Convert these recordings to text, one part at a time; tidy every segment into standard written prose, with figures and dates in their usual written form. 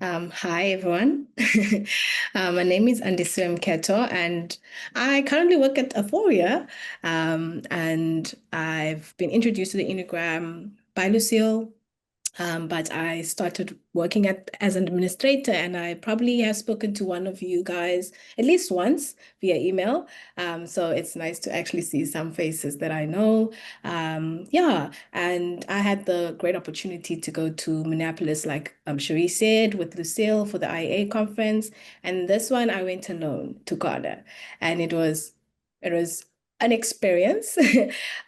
Hi, everyone. My name is Andisiwe Mketo, and I currently work at Aephoria. And I've been introduced to the Enneagram by Lucille, but I started working as an administrator, and I probably have spoken to one of you guys at least once via email. So it's nice to actually see some faces that I know. Yeah, and I had the great opportunity to go to Minneapolis, like Cherie said, with Lucille for the IODA conference. And this one I went alone to Ghana, and it was an experience,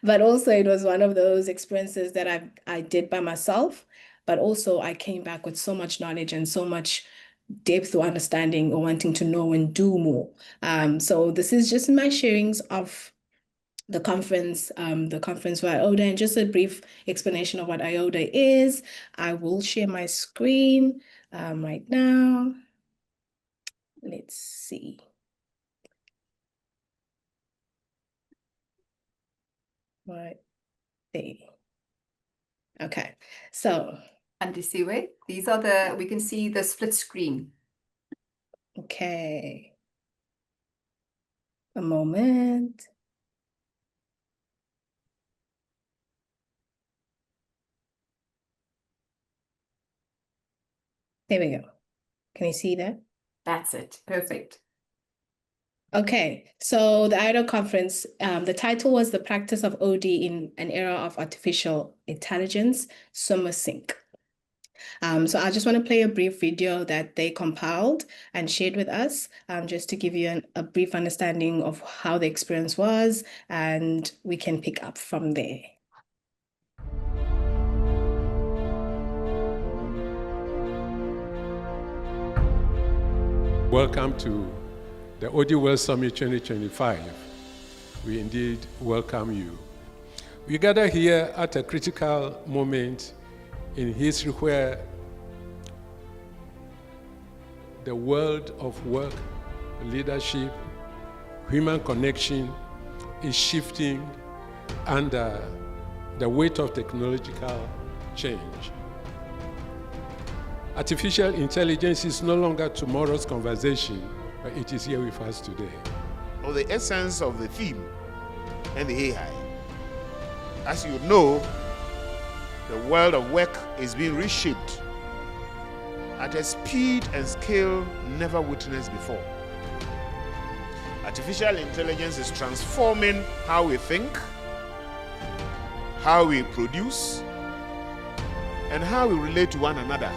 but also it was one of those experiences that I did by myself, but also I came back with so much knowledge and so much depth or understanding or wanting to know and do more. So this is just my sharings of the conference for IODA, and just a brief explanation of what IODA is. I will share my screen right now. Let's see. Right there. Okay, so. Andisiwe, we can see the split screen. Okay. A moment. There we go. Can you see that? That's it. Perfect. Okay, so the IODA conference, the title was The Practice of OD in an Era of Artificial Intelligence, Summer Sync. So I just want to play a brief video that they compiled and shared with us, just to give you a brief understanding of how the experience was, and we can pick up from there. Welcome to the OD World Summit 2025. We indeed welcome you. We gather here at a critical moment in history where the world of work, leadership, human connection is shifting under the weight of technological change. Artificial intelligence is no longer tomorrow's conversation, but it is here with us today. Of the essence of the theme and the AI. As you know, the world of work is being reshaped at a speed and scale never witnessed before. Artificial intelligence is transforming how we think, how we produce, and how we relate to one another.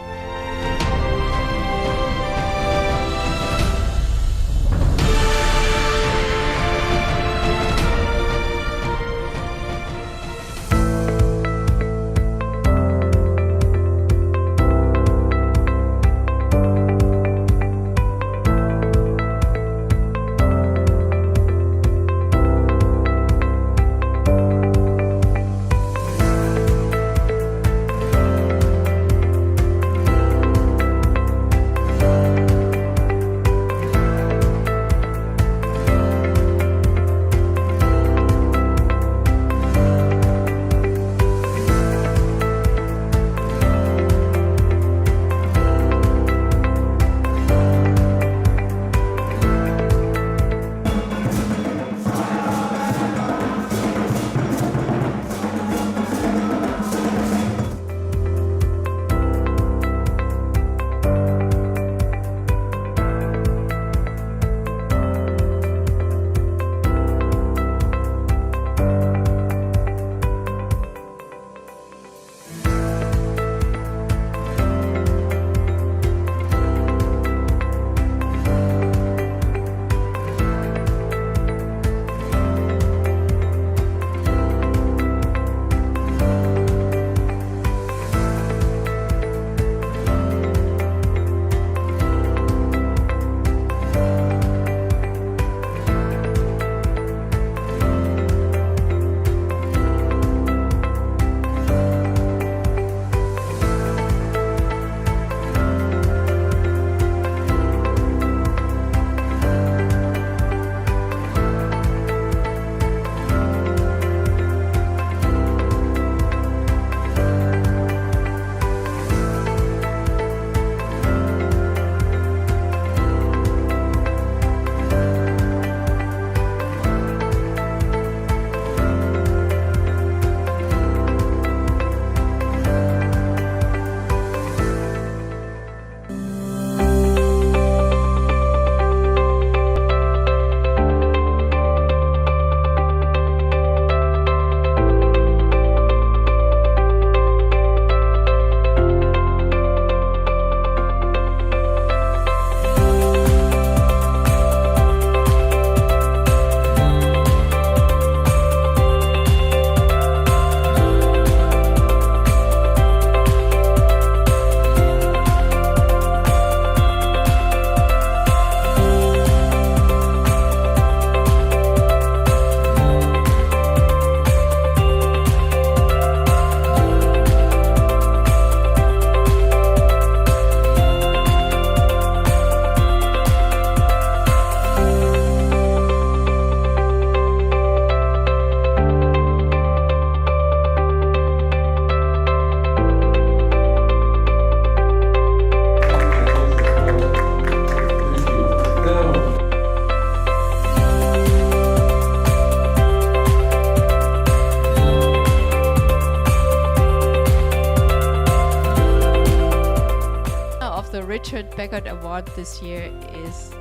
the Richard Beckett Award this year is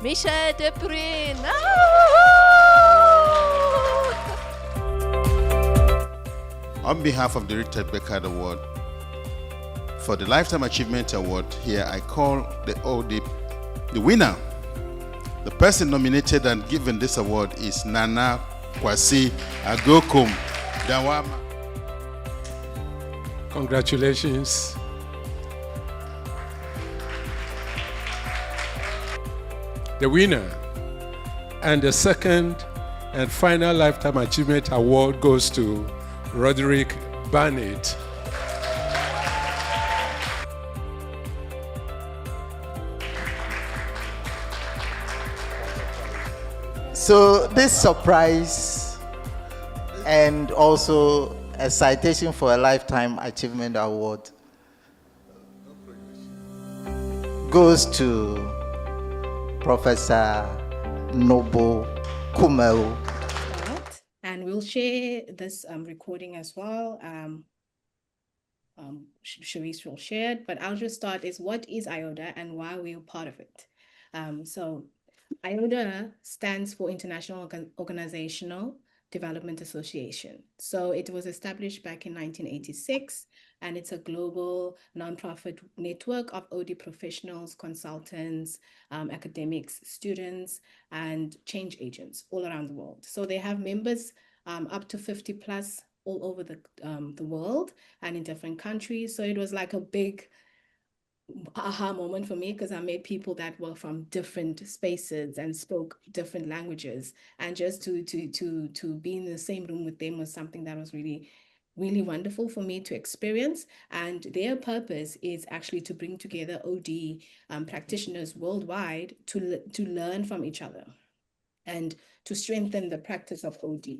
Michel de Bruyne. On behalf of the Richard Beckett Award, for the Lifetime Achievement Award, here I call the winner. The person nominated and given this award is Nana Kwasi Agokum Dawama. Congratulations. The winner and the second and final Lifetime Achievement Award goes to Roderick Barnett. So this surprise and also a citation for a Lifetime Achievement Award goes to Professor Nobo Kumeu. And we'll share this recording as well. Sharice will share it, but I'll just start is what is IODA and why we're part of it. So IODA stands for International Organizational Development Association. So it was established back in 1986, and it's a global nonprofit network of OD professionals, consultants, academics, students, and change agents all around the world. So they have members up to 50 plus all over the world and in different countries. So it was like a big aha moment for me because I met people that were from different spaces and spoke different languages, and just to be in the same room with them was something that was really wonderful for me to experience. And their purpose is actually to bring together OD practitioners worldwide to learn from each other and to strengthen the practice of OD.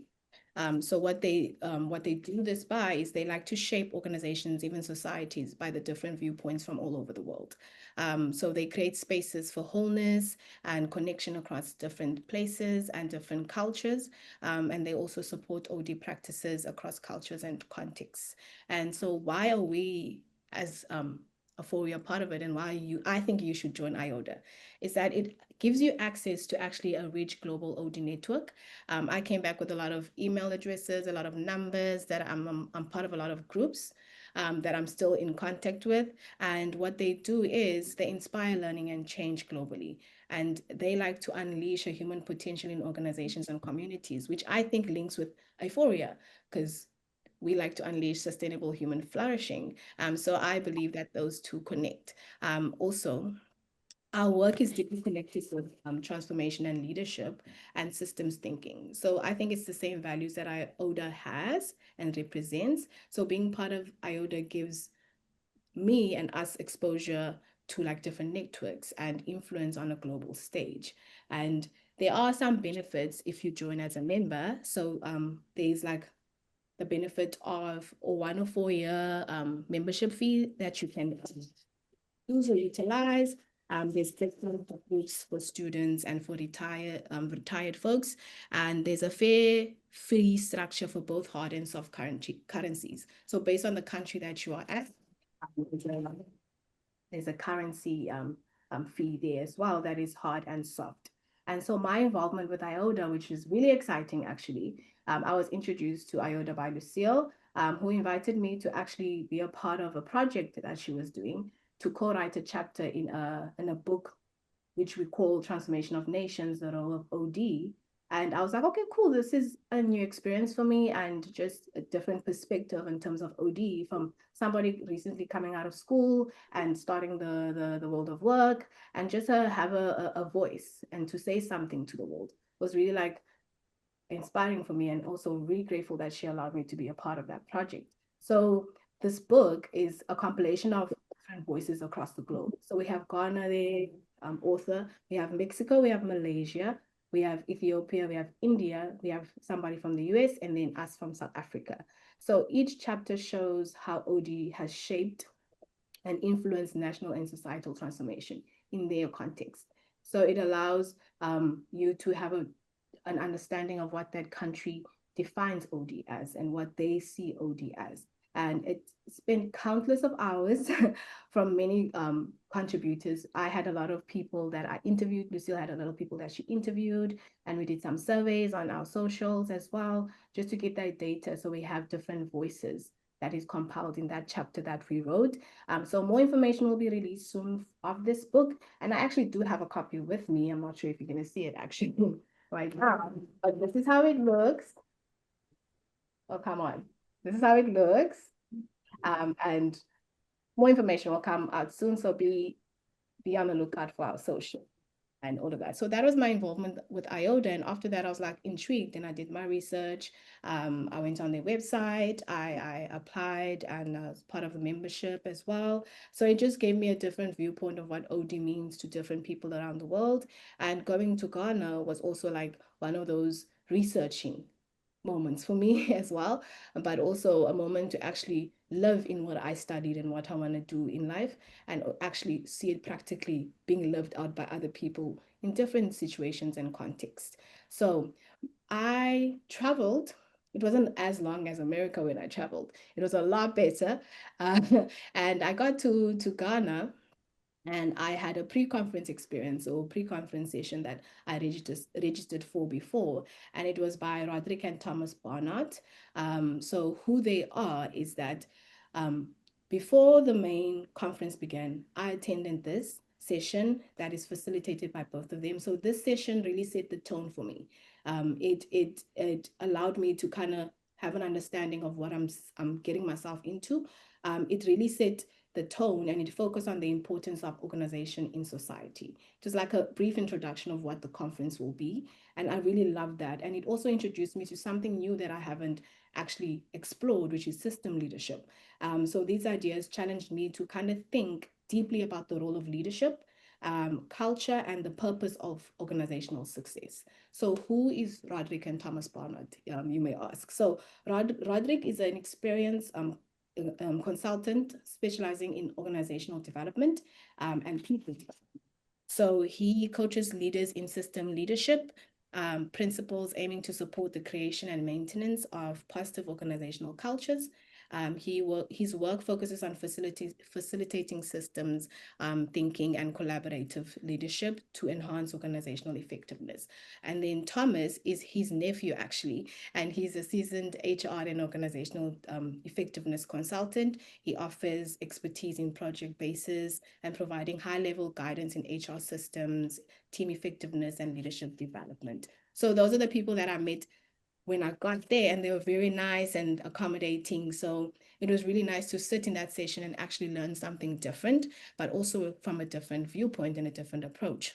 So what they do this by is they like to shape organizations, even societies, by the different viewpoints from all over the world. So they create spaces for wholeness and connection across different places and different cultures. And they also support OD practices across cultures and contexts. And so why are we as Aephoria part of it, and why I think you should join IODA, is that it gives you access to actually a rich global OD network. I came back with a lot of email addresses, a lot of numbers that I'm part of a lot of groups that I'm still in contact with. And what they do is they inspire learning and change globally. And they like to unleash a human potential in organizations and communities, which I think links with Aephoria, because we like to unleash sustainable human flourishing. So I believe that those two connect. Also, our work is deeply connected with transformation and leadership and systems thinking. So I think it's the same values that IODA has and represents. So being part of IODA gives me and us exposure to like different networks and influence on a global stage. And there are some benefits if you join as a member. So there's like the benefit of a 1 or 4 year membership fee that you can use or utilize. There's different groups for students and for retired folks, and there's a fair fee structure for both hard and soft currencies. So based on the country that you are at, there's a currency fee there as well that is hard and soft. And so my involvement with IODA, which is really exciting actually, I was introduced to IODA by Lucille, who invited me to actually be a part of a project that she was doing to co-write a chapter in a book, which we call Transformation of Nations, the Role of OD. And I was like, okay, cool. This is a new experience for me and just a different perspective in terms of OD from somebody recently coming out of school and starting the world of work, and just have a voice and to say something to the world was really like inspiring for me, and also really grateful that she allowed me to be a part of that project. So this book is a compilation of different voices across the globe. So we have Ghana there, author, we have Mexico, we have Malaysia, we have Ethiopia, we have India, we have somebody from the US, and then us from South Africa. So each chapter shows how OD has shaped and influenced national and societal transformation in their context. So it allows you to have an understanding of what that country defines OD as and what they see OD as. and it's been countless of hours from many contributors. I had a lot of people that I interviewed. Lucille had a lot of people that she interviewed, and we did some surveys on our socials as well, just to get that data so we have different voices that is compiled in that chapter that we wrote. So more information will be released soon of this book. And I actually do have a copy with me. I'm not sure if you're going to see it actually right now, but this is how it looks. Oh, come on. This is how it looks. And more information will come out soon. So be on the lookout for our social and all of that. So that was my involvement with IODA. And after that, I was like intrigued and I did my research. I went on their website, I applied and was part of the membership as well. So it just gave me a different viewpoint of what OD means to different people around the world. And going to Ghana was also like one of those researching moments for me as well, but also a moment to actually live in what I studied and what I want to do in life, and actually see it practically being lived out by other people in different situations and contexts. So I traveled. It wasn't as long as America when I traveled. It was a lot better. And I got to Ghana, and I had a pre-conference experience or pre-conference session that I registered for before, and it was by Roderick and Thomas Barnard. So who they are is that before the main conference began, I attended this session that is facilitated by both of them. So this session really set the tone for me. It allowed me to kind of have an understanding of what I'm getting myself into. It really set the tone, and it focused on the importance of organization in society. It was like a brief introduction of what the conference will be, and I really loved that. And it also introduced me to something new that I haven't actually explored, which is system leadership. So these ideas challenged me to kind of think deeply about the role of leadership, culture, and the purpose of organizational success. So who is Roderick and Thomas Barnard, you may ask? So Roderick is an experienced consultant specializing in organizational development and people development. So he coaches leaders in system leadership, principles aiming to support the creation and maintenance of positive organizational cultures. His work focuses on facilitating systems thinking and collaborative leadership to enhance organizational effectiveness. And then Thomas is his nephew, actually, and he's a seasoned HR and organizational effectiveness consultant. He offers expertise in project basis and providing high-level guidance in HR systems, team effectiveness, and leadership development. So those are the people that I met when I got there, and they were very nice and accommodating. So it was really nice to sit in that session and actually learn something different, but also from a different viewpoint and a different approach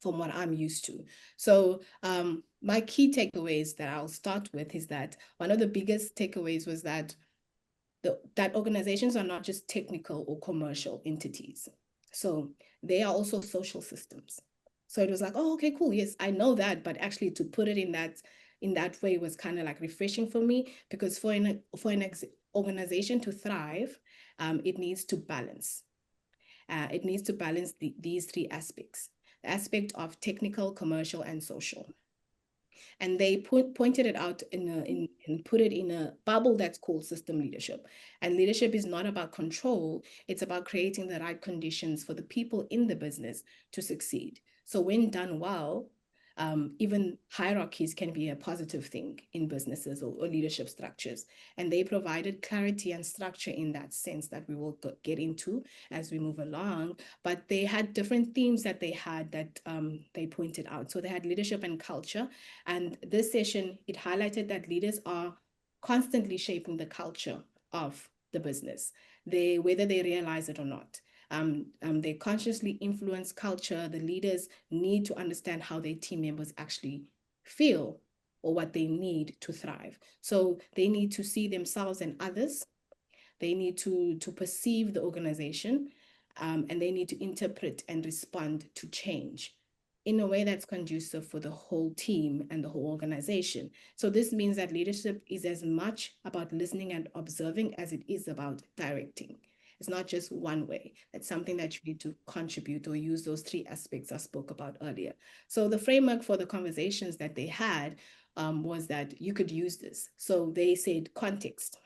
from what I'm used to. So my key takeaways that I'll start with is that one of the biggest takeaways was that that organizations are not just technical or commercial entities. So they are also social systems. So it was like, oh, okay, cool. Yes, I know that, but actually to put it in that way was kind of like refreshing for me, because for an organization to thrive, it needs to balance. It needs to balance these three aspects: the aspect of technical, commercial, and social. And they pointed it out and put it in a bubble that's called system leadership. And leadership is not about control, it's about creating the right conditions for the people in the business to succeed. So when done well, even hierarchies can be a positive thing in businesses or leadership structures. And they provided clarity and structure in that sense that we will get into as we move along. But they had different themes that they had that they pointed out. So they had leadership and culture. And this session, it highlighted that leaders are constantly shaping the culture of the business, whether they realize it or not. They consciously influence culture. The leaders need to understand how their team members actually feel or what they need to thrive. So they need to see themselves and others. They need to perceive the organization, and they need to interpret and respond to change in a way that's conducive for the whole team and the whole organization. So this means that leadership is as much about listening and observing as it is about directing. It's not just one way. It's something that you need to contribute or use those three aspects I spoke about earlier. So the framework for the conversations that they had was that you could use this. So they said context.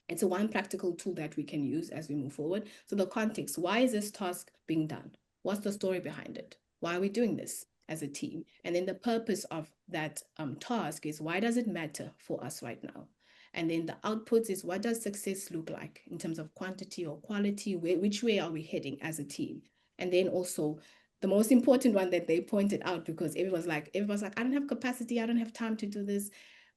It's a one practical tool that we can use as we move forward. So the context, why is this task being done? What's the story behind it? Why are we doing this as a team? And then the purpose of that task is, why does it matter for us right now? And then the outputs is, what does success look like in terms of quantity or quality? Which way are we heading as a team? And then also the most important one that they pointed out, because everyone's like, I don't have capacity, I don't have time to do this.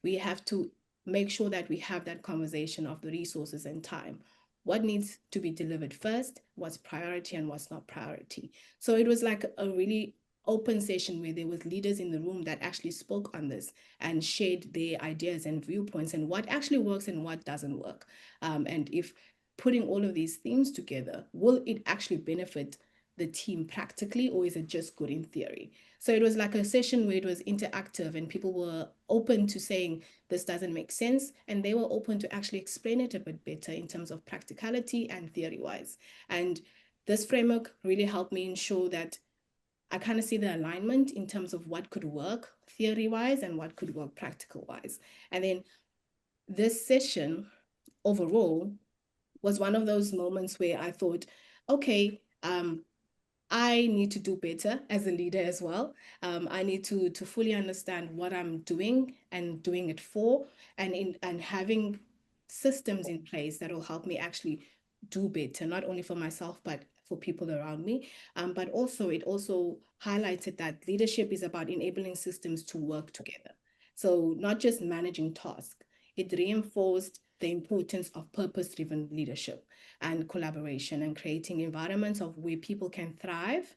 We have to make sure that we have that conversation of the resources and time. What needs to be delivered first, what's priority and what's not priority. So it was like a really open session where there was leaders in the room that actually spoke on this and shared their ideas and viewpoints and what actually works and what doesn't work. And if putting all of these things together, will it actually benefit the team practically, or is it just good in theory? So it was like a session where it was interactive and people were open to saying, this doesn't make sense. And they were open to actually explain it a bit better in terms of practicality and theory-wise. And this framework really helped me ensure that I kind of see the alignment in terms of what could work theory-wise and what could work practical-wise. And then this session overall was one of those moments where I thought, okay, I need to do better as a leader as well. I need to fully understand what I'm doing and doing it for, and having systems in place that will help me actually do better, not only for myself, but for people around me. But also, it also highlighted that leadership is about enabling systems to work together. So not just managing tasks. It reinforced the importance of purpose-driven leadership and collaboration and creating environments of where people can thrive.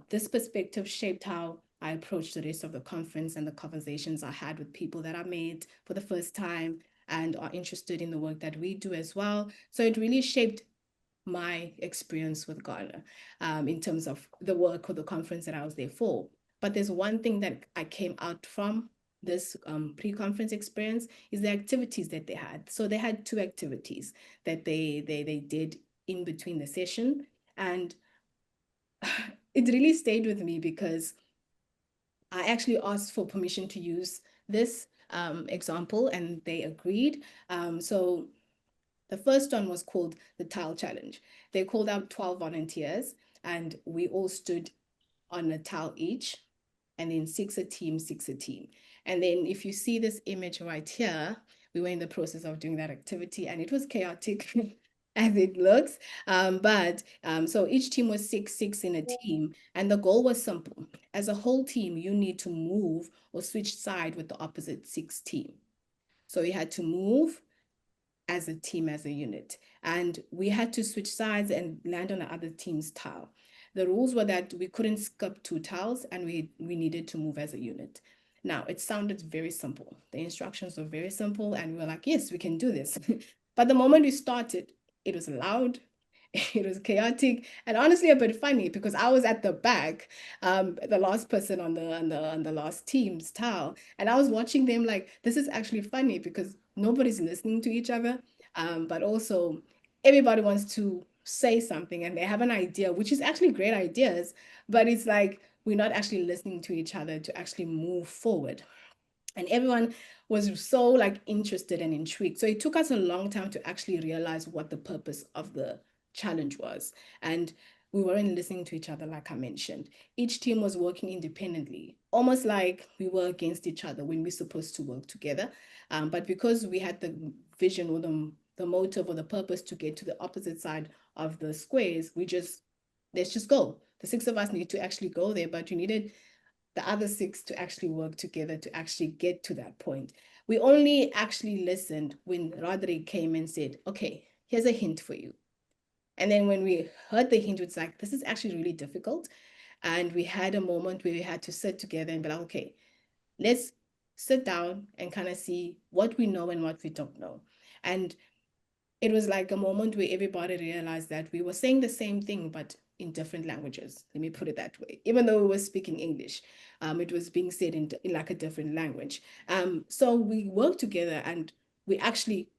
This perspective shaped how I approached the rest of the conference and the conversations I had with people that I met for the first time and are interested in the work that we do as well. So it really shaped my experience with Ghana in terms of the work or the conference that I was there for. But there's one thing that I came out from this pre-conference experience is the activities that they had. So they had two activities that they did in between the session. And it really stayed with me because I actually asked for permission to use this example and they agreed. So the first one was called the Tile Challenge. They called out 12 volunteers and we all stood on a tile each, and then six a team. And then if you see this image right here, we were in the process of doing that activity and it was chaotic as it looks. So each team was six in a team. And the goal was simple. As a whole team, you need to move or switch side with the opposite six team. So you had to move as a team, as a unit. And we had to switch sides and land on the other team's tile. The rules were that we couldn't skip two tiles and we needed to move as a unit. Now, it sounded very simple. The instructions were very simple and we were like, yes, we can do this. But the moment we started, it was loud, it was chaotic, and honestly a bit funny because I was at the back, the last person on the last team's tile, and I was watching them like, this is actually funny because nobody's listening to each other, but also everybody wants to say something and they have an idea, which is actually great ideas, but it's like we're not actually listening to each other to actually move forward. And everyone was so like interested and intrigued. So it took us a long time to actually realize what the purpose of the challenge was. And we weren't listening to each other, like I mentioned. Each team was working independently, almost like we were against each other when we're supposed to work together. But because we had the vision or the motive or the purpose to get to the opposite side of the squares, let's just go. The six of us need to actually go there, but you needed the other six to actually work together to actually get to that point. We only actually listened when Roderick came and said, okay, here's a hint for you. And then when we heard the hint, it's like, this is actually really difficult. And we had a moment where we had to sit together and be like, okay, let's sit down and kind of see what we know and what we don't know. And it was like a moment where everybody realized that we were saying the same thing, but in different languages. Let me put it that way. Even though we were speaking English, it was being said in like a different language. So we worked together and we actually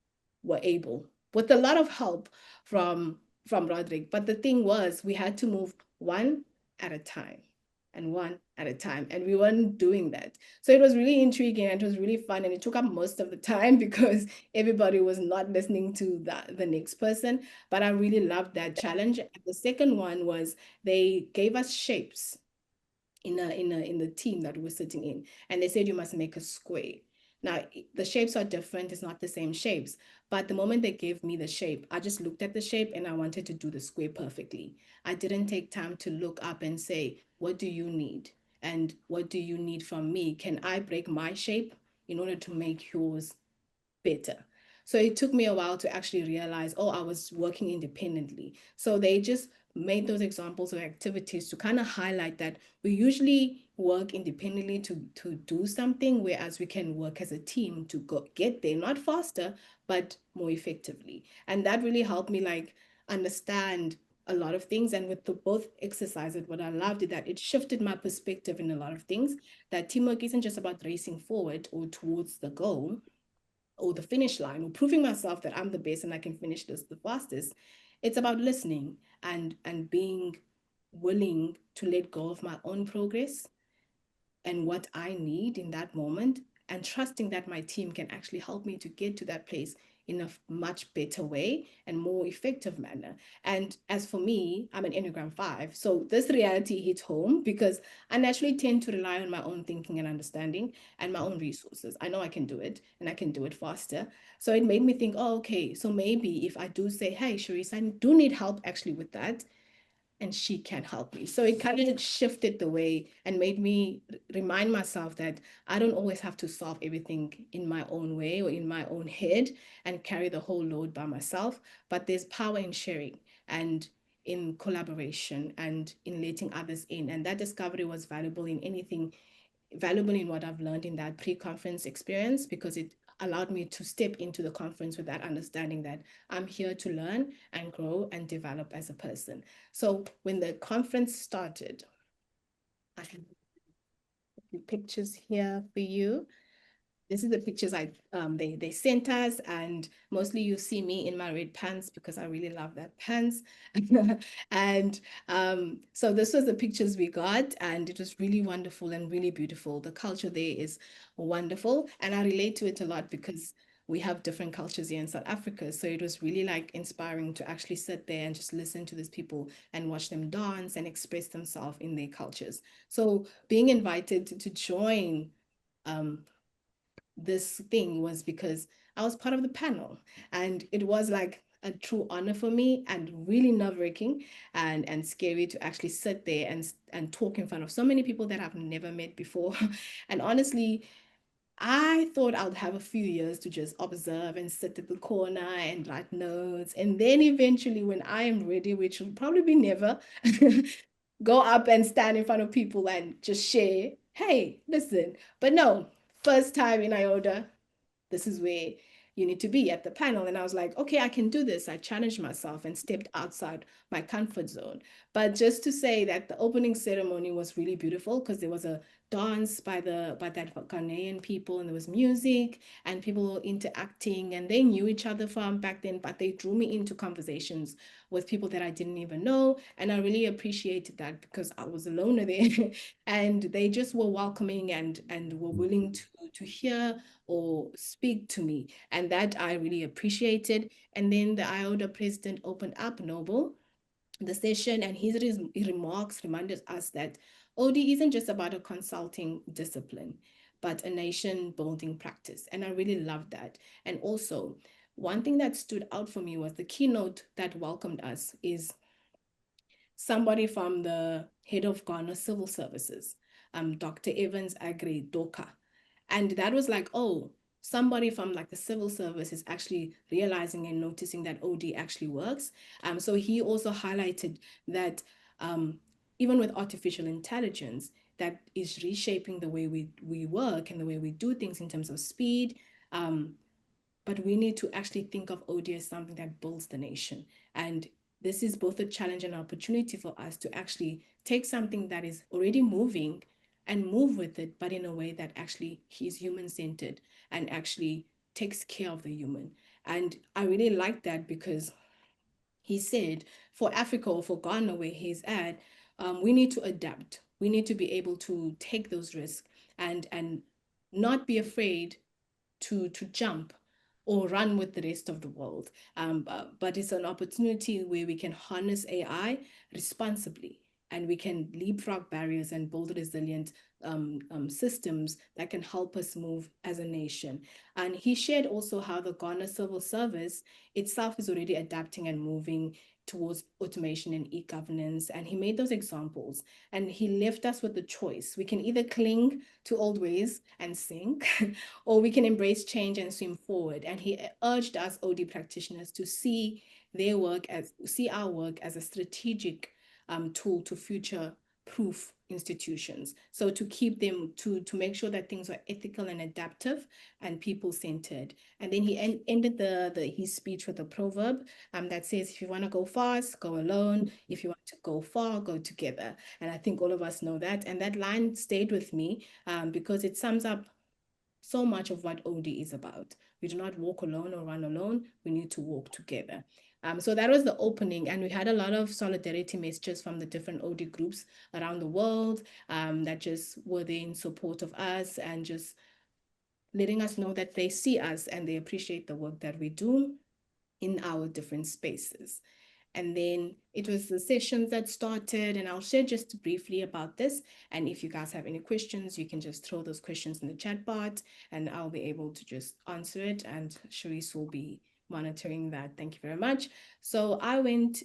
were able, with a lot of help from Roderick. But the thing was, we had to move one at a time. and one at a time. And we weren't doing that. So it was really intriguing and it was really fun. And it took up most of the time because everybody was not listening to the next person. But I really loved that challenge. And the second one was they gave us shapes in the team that we were sitting in. And they said you must make a square. Now, the shapes are different, it's not the same shapes. But the moment they gave me the shape, I just looked at the shape and I wanted to do the square perfectly. I didn't take time to look up and say, what do you need? And what do you need from me? Can I break my shape in order to make yours better? So it took me a while to actually realize, oh, I was working independently. So they just made those examples of activities to kind of highlight that we usually work independently to do something, whereas we can work as a team to get there, not faster, but more effectively. And that really helped me like understand a lot of things. And with the both exercises, what I loved is that it shifted my perspective in a lot of things, that teamwork isn't just about racing forward or towards the goal or the finish line or proving myself that I'm the best and I can finish this the fastest. It's about listening and being willing to let go of my own progress and what I need in that moment, and trusting that my team can actually help me to get to that place in a much better way and more effective manner. And as for me, I'm an Enneagram 5. So this reality hit home because I naturally tend to rely on my own thinking and understanding and my own resources. I know I can do it and I can do it faster. So it made me think, oh, okay, so maybe if I do say, hey, Sharice, I do need help actually with that, and she can help me. So it kind of shifted the way and made me remind myself that I don't always have to solve everything in my own way or in my own head and carry the whole load by myself, but there's power in sharing and in collaboration and in letting others in. And that discovery was valuable in what I've learned in that pre-conference experience, because it allowed me to step into the conference with that understanding that I'm here to learn and grow and develop as a person. So when the conference started, I have a few pictures here for you. This is the pictures they sent us, and mostly you see me in my red pants because I really love that pants. And so this was the pictures we got, and it was really wonderful and really beautiful. The culture there is wonderful, and I relate to it a lot because we have different cultures here in South Africa. So it was really like inspiring to actually sit there and just listen to these people and watch them dance and express themselves in their cultures. So being invited to join um, this thing was because I was part of the panel, and it was like a true honor for me and really nerve-wracking and scary to actually sit there and talk in front of so many people that I've never met before. And honestly, I thought I'd have a few years to just observe and sit at the corner and write notes. And then eventually, when I am ready, which will probably be never, go up and stand in front of people and just share, hey, listen. But no, first time in IODA, this is where you need to be at the panel. And I was like, okay, I can do this. I challenged myself and stepped outside my comfort zone. But just to say that the opening ceremony was really beautiful because there was a dance by that Ghanaian people, and there was music and people were interacting, and they knew each other from back then, but they drew me into conversations with people that I didn't even know. And I really appreciated that because I was alone there and they just were welcoming and were willing to hear or speak to me. And that I really appreciated. And then the IODA president opened up Noble the session, and his remarks reminded us that OD isn't just about a consulting discipline, but a nation building practice. And I really loved that. And also, one thing that stood out for me was the keynote that welcomed us is somebody from the head of Ghana Civil Services, Dr. Evans Agri Doka. And that was like, oh, somebody from like the civil service is actually realizing and noticing that OD actually works. So he also highlighted that even with artificial intelligence, that is reshaping the way we work and the way we do things in terms of speed. But we need to actually think of OD as something that builds the nation. And this is both a challenge and an opportunity for us to actually take something that is already moving and move with it, but in a way that actually is human-centered and actually takes care of the human. And I really like that because he said for Africa or for Ghana, where he's at, we need to adapt. we need to be able to take those risks and not be afraid to jump or run with the rest of the world. But it's an opportunity where we can harness AI responsibly, and we can leapfrog barriers and build resilient systems that can help us move as a nation. And he shared also how the Ghana civil service itself is already adapting and moving towards automation and e-governance. And he made those examples, and he left us with the choice. We can either cling to old ways and sink, or we can embrace change and swim forward. And he urged us OD practitioners to see our work as a strategic tool to future-proof institutions. So to keep them, to make sure that things are ethical and adaptive and people-centered. And then he ended his speech with a proverb that says, if you want to go fast, go alone. If you want to go far, go together. And I think all of us know that. And that line stayed with me because it sums up so much of what OD is about. We do not walk alone or run alone. We need to walk together. So that was the opening, and we had a lot of solidarity messages from the different OD groups around the world that just were there in support of us and just letting us know that they see us and they appreciate the work that we do in our different spaces. And then it was the sessions that started, and I'll share just briefly about this. And if you guys have any questions, you can just throw those questions in the chat box and I'll be able to just answer it. And Sharice will be monitoring that. Thank you very much. So I went,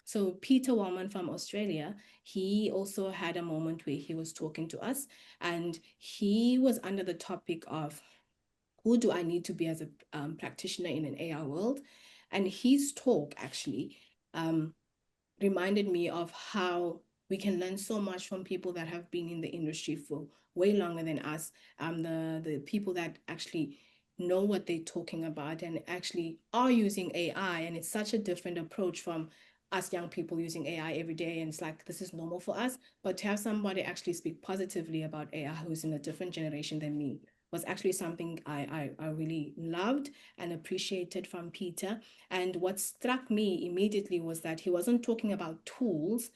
so Peter Wellman from Australia, he also had a moment where he was talking to us, and he was under the topic of who do I need to be as a practitioner in an AI world? And his talk actually reminded me of how we can learn so much from people that have been in the industry for way longer than us. The people that actually know what they're talking about and actually are using AI. And it's such a different approach from us young people using AI every day. And it's like, this is normal for us. But to have somebody actually speak positively about AI who's in a different generation than me was actually something I really loved and appreciated from Peter. And what struck me immediately was that he wasn't talking about tools,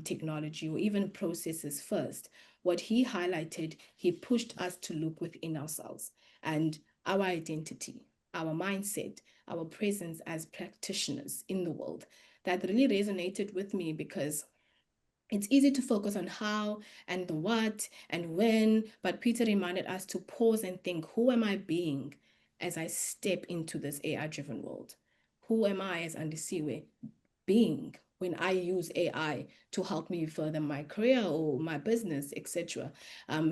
technology, or even processes first. What he highlighted, he pushed us to look within ourselves and our identity, our mindset, our presence as practitioners in the world. That really resonated with me because it's easy to focus on how and the what and when, but Peter reminded us to pause and think, who am I being as I step into this AI-driven world? Who am I as Andisiwe being when I use AI to help me further my career or my business, etc.?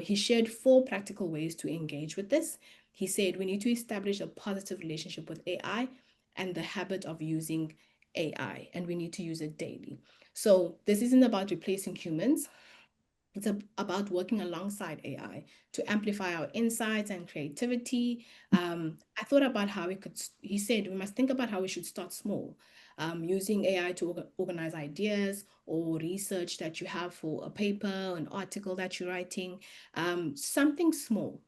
He shared 4 practical ways to engage with this. He said we need to establish a positive relationship with AI and the habit of using AI, and we need to use it daily. So this isn't about replacing humans. It's about working alongside AI to amplify our insights and creativity. I thought about how he said, we must think about how we should start small, using AI to organize ideas or research that you have for a paper, an article that you're writing, something small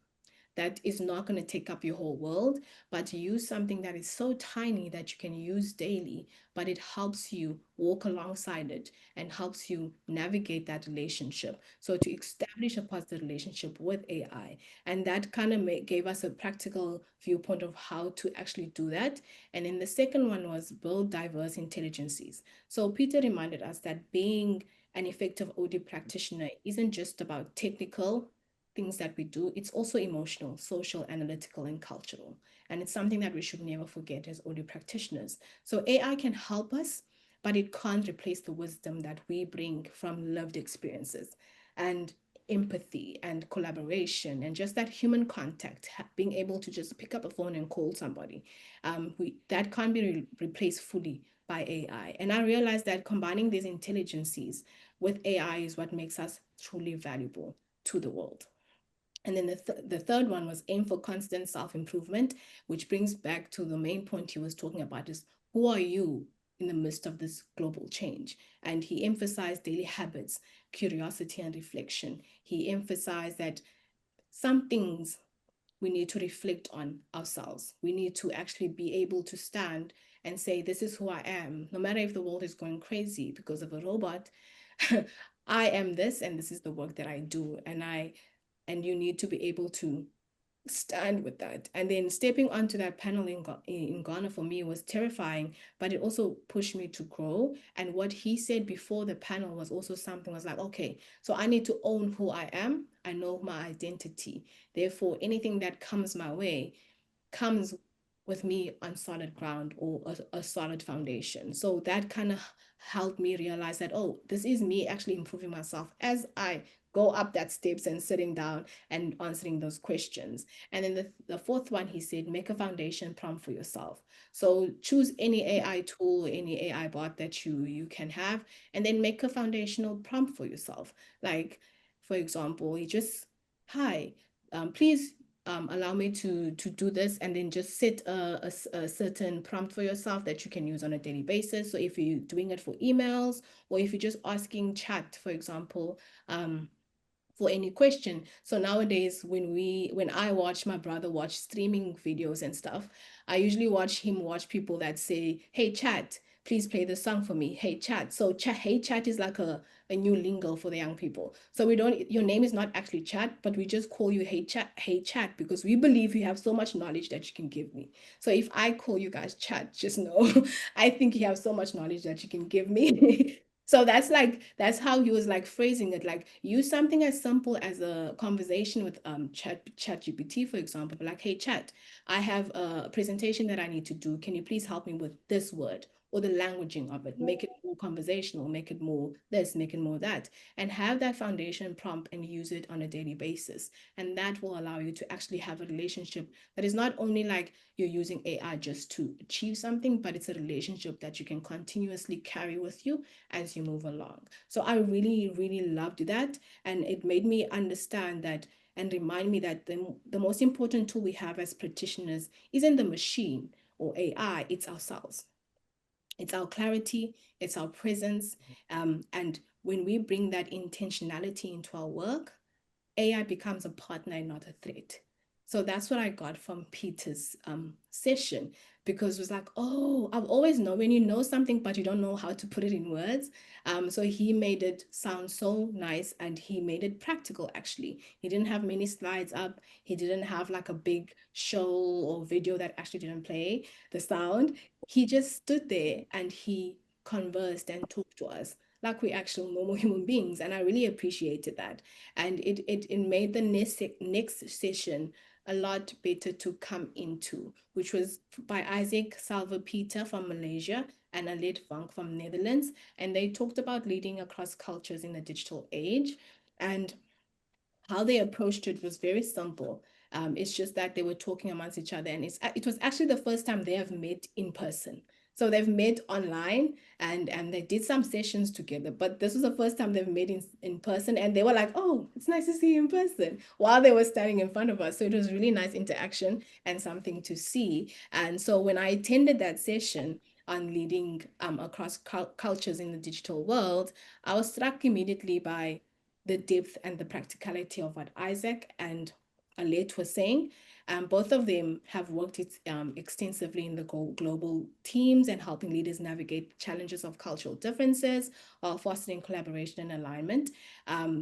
that is not going to take up your whole world, but use something that is so tiny that you can use daily, but it helps you walk alongside it and helps you navigate that relationship. So to establish a positive relationship with AI, and that kind of gave us a practical viewpoint of how to actually do that. And then the second one was build diverse intelligences. So Peter reminded us that being an effective OD practitioner isn't just about technical things that we do, it's also emotional, social, analytical, and cultural. And it's something that we should never forget as audio practitioners. So AI can help us, but it can't replace the wisdom that we bring from lived experiences and empathy and collaboration and just that human contact, being able to just pick up a phone and call somebody. That can't be replaced fully by AI. And I realized that combining these intelligences with AI is what makes us truly valuable to the world. And then the third one was aim for constant self-improvement, which brings back to the main point he was talking about is who are you in the midst of this global change? And he emphasized daily habits, curiosity, and reflection. He emphasized that some things we need to reflect on ourselves. We need to actually be able to stand and say, this is who I am. No matter if the world is going crazy because of a robot, I am this, and this is the work that I do, and you need to be able to stand with that. And then stepping onto that panel in Ghana for me was terrifying, but it also pushed me to grow. And what he said before the panel was also something was like, okay, so I need to own who I am. I know my identity. Therefore, anything that comes my way comes with me on solid ground or a solid foundation. So that kind of helped me realize that, oh, this is me actually improving myself as I go up that steps and sitting down and answering those questions. And then the fourth one, he said, make a foundation prompt for yourself. So choose any AI tool, any AI bot that you can have, and then make a foundational prompt for yourself. Like, for example, you just, hi, please allow me to do this, and then just set a certain prompt for yourself that you can use on a daily basis. So if you're doing it for emails, or if you're just asking chat, for example, for any question. So nowadays, when I watch my brother watch streaming videos and stuff, I usually watch him watch people that say, hey chat, please play the song for me. Hey chat. So chat, hey chat is like a new lingo for the young people. So we don't, your name is not actually chat, but we just call you hey chat, because we believe you have so much knowledge that you can give me. So if I call you guys chat, just know I think you have so much knowledge that you can give me. So that's how he was like phrasing it, like use something as simple as a conversation with chat GPT, for example, like, hey chat, I have a presentation that I need to do. Can you please help me with this word? Or the languaging of it, make it more conversational, make it more this, make it more that, and have that foundation prompt and use it on a daily basis. And that will allow you to actually have a relationship that is not only like you're using AI just to achieve something, but it's a relationship that you can continuously carry with you as you move along. So I really, really loved that. And it made me understand that and remind me that the most important tool we have as practitioners isn't the machine or AI, it's ourselves. It's our clarity, it's our presence. And when we bring that intentionality into our work, AI becomes a partner and not a threat. So that's what I got from Peter's session, because it was like, oh, I've always known when you know something, but you don't know how to put it in words. So he made it sound so nice, and he made it practical, actually. He didn't have many slides up. He didn't have like a big show or video that actually didn't play the sound. He just stood there and he conversed and talked to us like we actual normal human beings. And I really appreciated that. And it made the next session a lot better to come into, which was by Isaac Salva-Peter from Malaysia and Alet Vank from Netherlands. And they talked about leading across cultures in the digital age. And how they approached it was very simple. It's just that they were talking amongst each other, and it was actually the first time they have met in person. So they've met online, and they did some sessions together, but this was the first time they've met in person, and they were like, oh, it's nice to see you in person, while they were standing in front of us. So it was really nice interaction and something to see. And so when I attended that session on leading across cultures in the digital world, I was struck immediately by the depth and the practicality of what Isaac and Alet were saying. Both of them have worked extensively in the global teams and helping leaders navigate challenges of cultural differences while fostering collaboration and alignment.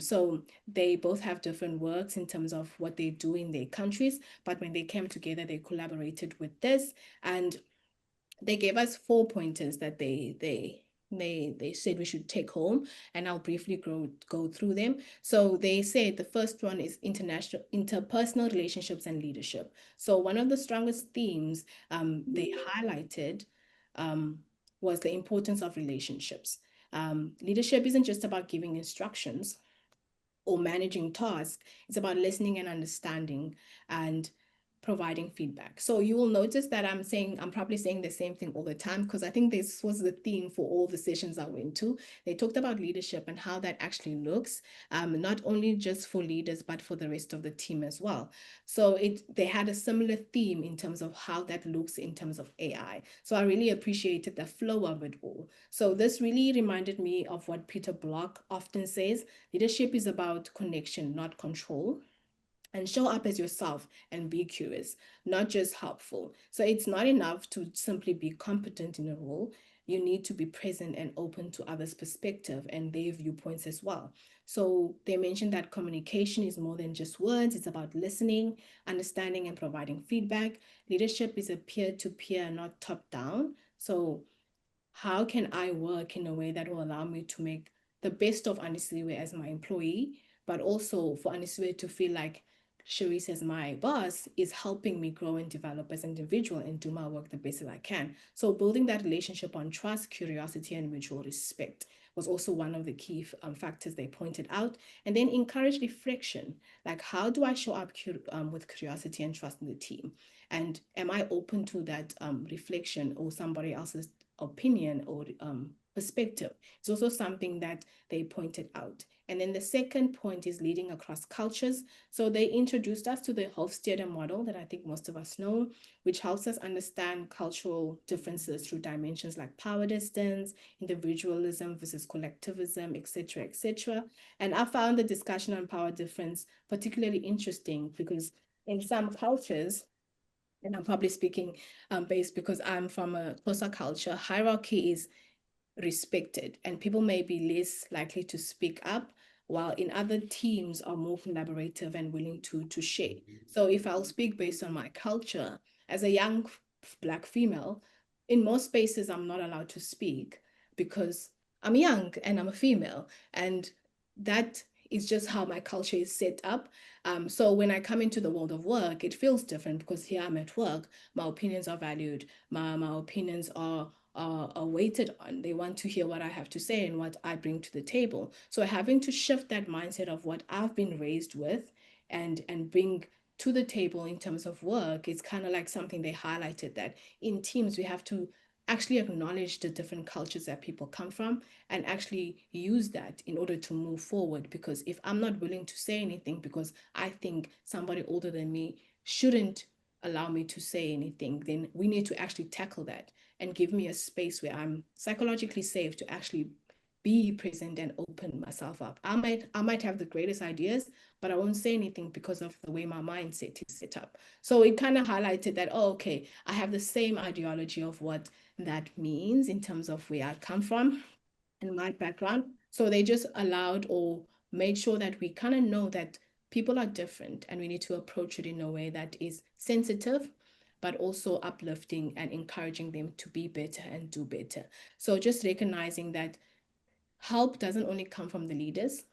So they both have different works in terms of what they do in their countries, but when they came together, they collaborated with this, and they gave us 4 pointers that they said we should take home, and I'll briefly go through them. So they said the first one is interpersonal relationships and leadership. So one of the strongest themes they highlighted was the importance of relationships. Leadership isn't just about giving instructions or managing tasks. It's about listening and understanding and providing feedback. So you will notice that I'm probably saying the same thing all the time, because I think this was the theme for all the sessions I went to. They talked about leadership and how that actually looks, not only just for leaders, but for the rest of the team as well. So they had a similar theme in terms of how that looks in terms of AI. So I really appreciated the flow of it all. So this really reminded me of what Peter Block often says: leadership is about connection, not control. And show up as yourself and be curious, not just helpful. So it's not enough to simply be competent in a role. you need to be present and open to others' perspective and their viewpoints as well. So they mentioned that communication is more than just words. It's about listening, understanding, and providing feedback. Leadership is a peer-to-peer, not top-down. So how can I work in a way that will allow me to make the best of Andisiwe as my employee, but also for Andisiwe to feel like Sharice as my boss is helping me grow and develop as an individual and do my work the best that I can. So building that relationship on trust, curiosity, and mutual respect was also one of the key factors they pointed out. And then encourage reflection. Like, how do I show up with curiosity and trust in the team? And am I open to that reflection or somebody else's opinion or perspective? It's also something that they pointed out. And then the second point is leading across cultures. So they introduced us to the Hofstede model that I think most of us know, which helps us understand cultural differences through dimensions like power distance, individualism versus collectivism, etc., etc. And I found the discussion on power difference particularly interesting because in some cultures, and I'm probably speaking based because I'm from a Xhosa culture, hierarchy is respected and people may be less likely to speak up, while in other teams are more collaborative and willing to share. So if I'll speak based on my culture, as a young Black female, in most spaces I'm not allowed to speak because I'm young and I'm a female, and that is just how my culture is set up. So when I come into the world of work, it feels different because here I'm at work, my opinions are valued, my opinions are weighted on. They want to hear what I have to say and what I bring to the table. So having to shift that mindset of what I've been raised with and bring to the table in terms of work, it's kind of like something they highlighted, that in teams we have to actually acknowledge the different cultures that people come from and actually use that in order to move forward. Because if I'm not willing to say anything because I think somebody older than me shouldn't allow me to say anything, then we need to actually tackle that and give me a space where I'm psychologically safe to actually be present and open myself up. I might have the greatest ideas, but I won't say anything because of the way my mindset is set up. So it kind of highlighted that, oh, okay, I have the same ideology of what that means in terms of where I come from and my background. So they just allowed or made sure that we kind of know that people are different and we need to approach it in a way that is sensitive, but also uplifting and encouraging them to be better and do better. So just recognizing that help doesn't only come from the leaders.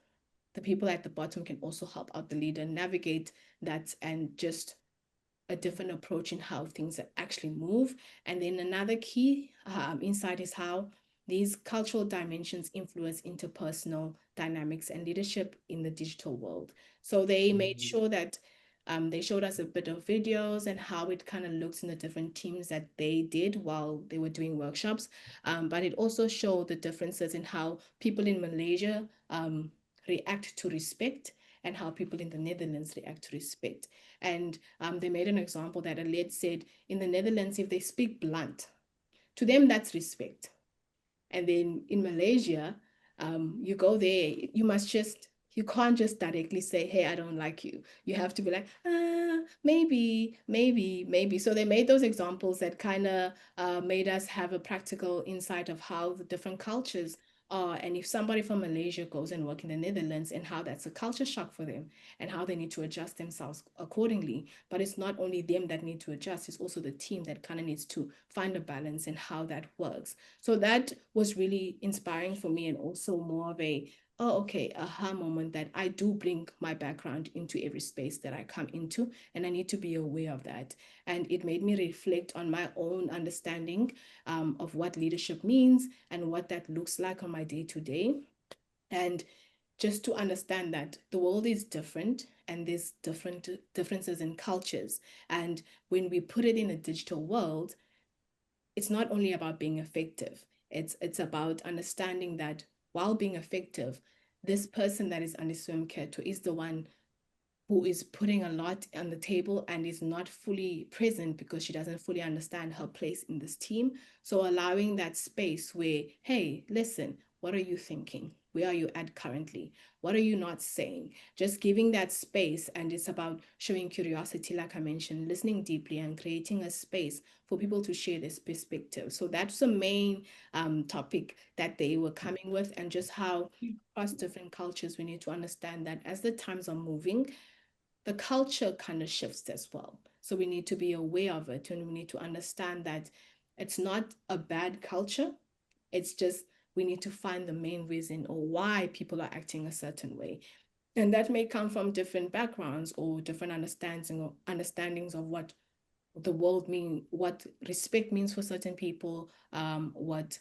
The people at the bottom can also help out the leader navigate that, and just a different approach in how things actually move. And then another key insight is how these cultural dimensions influence interpersonal dynamics and leadership in the digital world. So they made sure that they showed us a bit of videos and how it kind of looks in the different teams that they did while they were doing workshops. But it also showed the differences in how people in Malaysia react to respect and how people in the Netherlands react to respect. And they made an example that a lead said in the Netherlands, if they speak blunt, to them that's respect. And then in Malaysia, you go there, you can't just directly say, hey, I don't like you. You have to be like, maybe. So they made those examples that kind of made us have a practical insight of how the different cultures are. And if somebody from Malaysia goes and work in the Netherlands, and how that's a culture shock for them and how they need to adjust themselves accordingly. But it's not only them that need to adjust, it's also the team that kind of needs to find a balance in how that works. So that was really inspiring for me, and also more of a, oh, okay, aha moment that I do bring my background into every space that I come into, and I need to be aware of that. And it made me reflect on my own understanding of what leadership means and what that looks like on my day-to-day. And just to understand that the world is different and there's differences in cultures. And when we put it in a digital world, it's not only about being effective. It's about understanding that while being effective, this person that is Andisiwe Mketo is the one who is putting a lot on the table and is not fully present because she doesn't fully understand her place in this team. So allowing that space where, hey, listen, what are you thinking? Where are you at currently? What are you not saying? Just giving that space. And it's about showing curiosity, like I mentioned, listening deeply and creating a space for people to share this perspective. So that's the main topic that they were coming with, and just how across different cultures, we need to understand that as the times are moving, the culture kind of shifts as well. So we need to be aware of it, and we need to understand that it's not a bad culture. It's just we need to find the main reason or why people are acting a certain way. And that may come from different backgrounds or different understandings of what the world mean, what respect means for certain people, what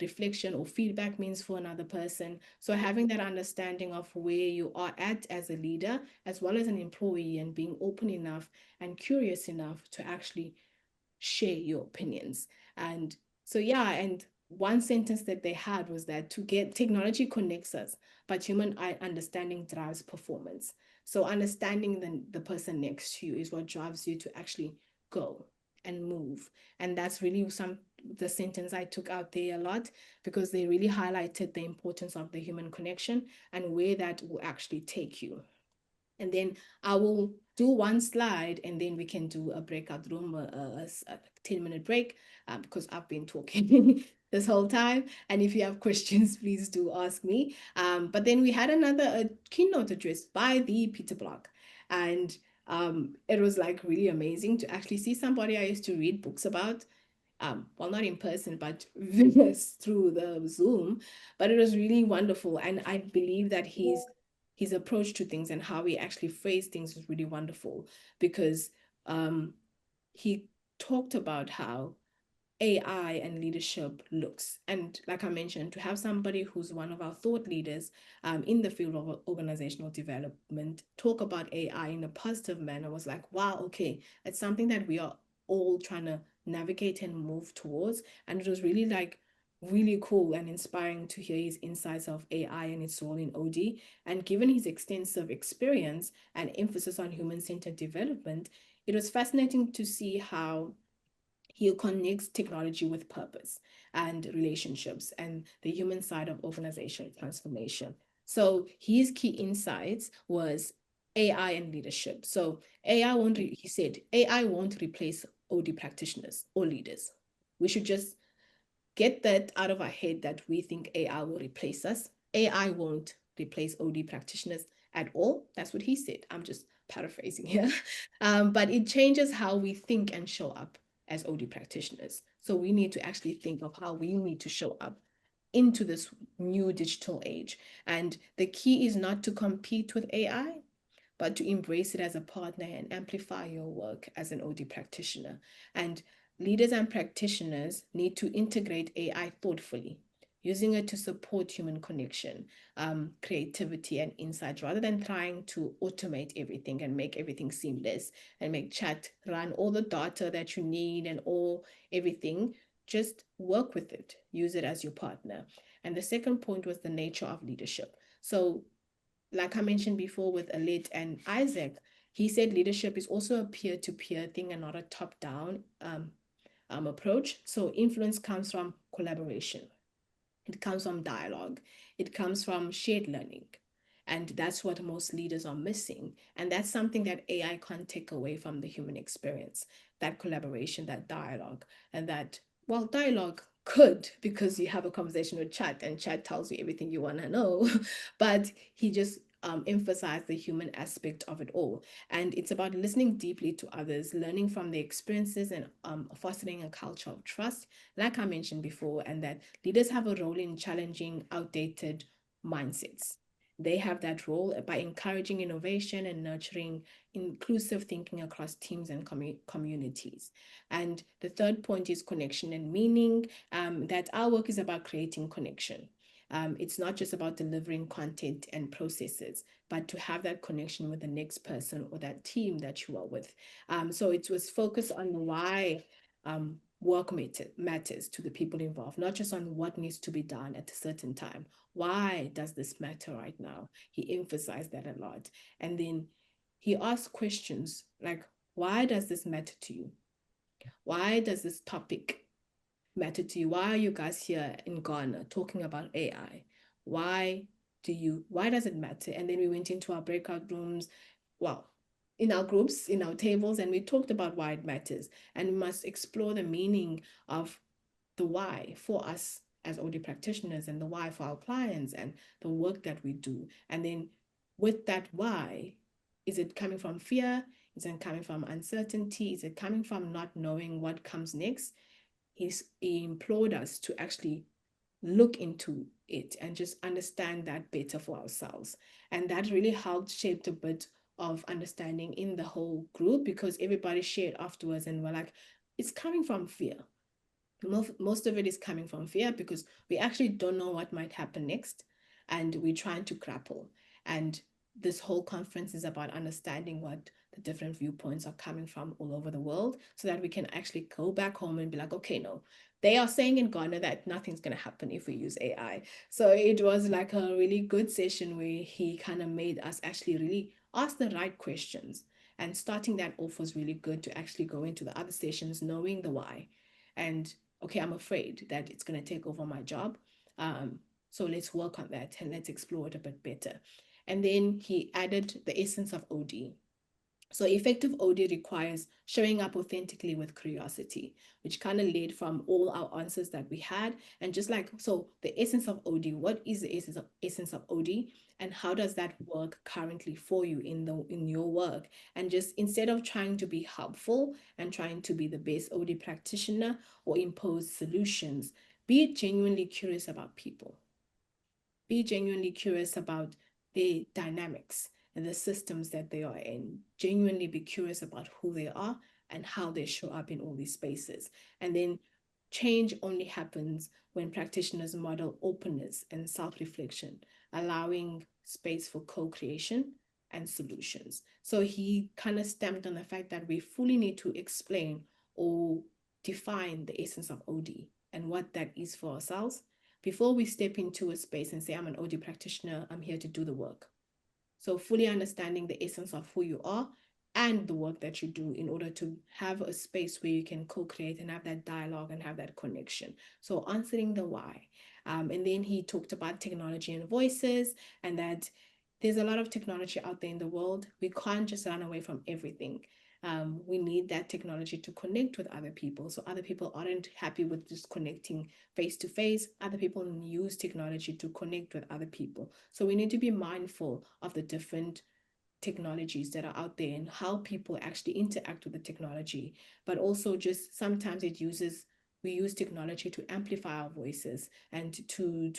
reflection or feedback means for another person. So having that understanding of where you are at as a leader, as well as an employee, and being open enough and curious enough to actually share your opinions. And so, yeah, and one sentence that they had was that to get technology connects us, but human understanding drives performance. So understanding the person next to you is what drives you to actually go and move. And that's really the sentence I took out there a lot, because they really highlighted the importance of the human connection and where that will actually take you. And then I will do one slide, and then we can do a breakout room, a 10-minute break, because I've been talking this whole time. And if you have questions, please do ask me. But then we had another keynote address by the Peter Block. And it was like really amazing to actually see somebody I used to read books about, well, not in person, but through the Zoom. But it was really wonderful. And I believe that his approach to things and how he actually phrased things was really wonderful, because he talked about how AI and leadership looks. And like I mentioned, to have somebody who's one of our thought leaders in the field of organizational development talk about AI in a positive manner was like, wow, okay, it's something that we are all trying to navigate and move towards. And it was really like really cool and inspiring to hear his insights of AI and its role in OD. And given his extensive experience and emphasis on human-centered development, it was fascinating to see how he connects technology with purpose and relationships and the human side of organizational transformation. So his key insights was AI and leadership. So he said, AI won't replace OD practitioners or leaders. We should just get that out of our head that we think AI will replace us. AI won't replace OD practitioners at all. That's what he said. I'm just paraphrasing here. But it changes how we think and show up as OD practitioners. So we need to actually think of how we need to show up into this new digital age. And the key is not to compete with AI, but to embrace it as a partner and amplify your work as an OD practitioner. And leaders and practitioners need to integrate AI thoughtfully, using it to support human connection, creativity, and insight, rather than trying to automate everything and make everything seamless and make chat run all the data that you need and everything. Just work with it, use it as your partner. And the second point was the nature of leadership. So like I mentioned before with Alit and Isaac, he said leadership is also a peer-to-peer thing and not a top-down approach. So influence comes from collaboration. It comes from dialogue. It comes from shared learning. And that's what most leaders are missing. And that's something that AI can't take away from the human experience, that collaboration, that dialogue, and that, well, dialogue could, because you have a conversation with chat and chat tells you everything you want to know. But he just emphasized the human aspect of it all. And it's about listening deeply to others, learning from their experiences, and fostering a culture of trust, like I mentioned before, and that leaders have a role in challenging outdated mindsets. They have that role by encouraging innovation and nurturing inclusive thinking across teams and communities. And the third point is connection and meaning, that our work is about creating connection. It's not just about delivering content and processes, but to have that connection with the next person or that team that you are with. So it was focused on why work matters to the people involved, not just on what needs to be done at a certain time. Why does this matter right now? He emphasized that a lot. And then he asked questions like, why does this matter to you? Why does this topic matter to you? Why are you guys here in Ghana talking about AI? Why does it matter? And then we went into our breakout rooms, well, in our groups, in our tables, and we talked about why it matters. And we must explore the meaning of the why for us as OD practitioners, and the why for our clients, and the work that we do. And then with that why, is it coming from fear? Is it coming from uncertainty? Is it coming from not knowing what comes next? He implored us to actually look into it and just understand that better for ourselves. And that really helped shape a bit of understanding in the whole group, because everybody shared afterwards and we're like, it's coming from fear. Most of it is coming from fear, because we actually don't know what might happen next, and we're trying to grapple. And this whole conference is about understanding what the different viewpoints are coming from all over the world, so that we can actually go back home and be like, okay, no, they are saying in Ghana that nothing's going to happen if we use AI. So it was like a really good session where he kind of made us actually really ask the right questions. And starting that off was really good, to actually go into the other sessions knowing the why. And okay, I'm afraid that it's going to take over my job. So let's work on that and let's explore it a bit better. And then he added the essence of OD. So effective OD requires showing up authentically with curiosity, which kind of led from all our answers that we had. And just like, so the essence of OD, what is the essence of OD? And how does that work currently for you in your work? And just instead of trying to be helpful and trying to be the best OD practitioner or impose solutions, be genuinely curious about people. Be genuinely curious about the dynamics and the systems that they are in. Genuinely be curious about who they are and how they show up in all these spaces. And then change only happens when practitioners model openness and self-reflection, allowing space for co-creation and solutions. So he kind of stamped on the fact that we fully need to explain or define the essence of OD and what that is for ourselves before we step into a space and say, I'm an OD practitioner, I'm here to do the work. So fully understanding the essence of who you are and the work that you do, in order to have a space where you can co-create and have that dialogue and have that connection. So answering the why. And then he talked about technology and voices, and that there's a lot of technology out there in the world. We can't just run away from everything. We need that technology to connect with other people. So other people aren't happy with just connecting face to face. Other people use technology to connect with other people. So we need to be mindful of the different technologies that are out there and how people actually interact with the technology. But also just sometimes we use technology to amplify our voices and to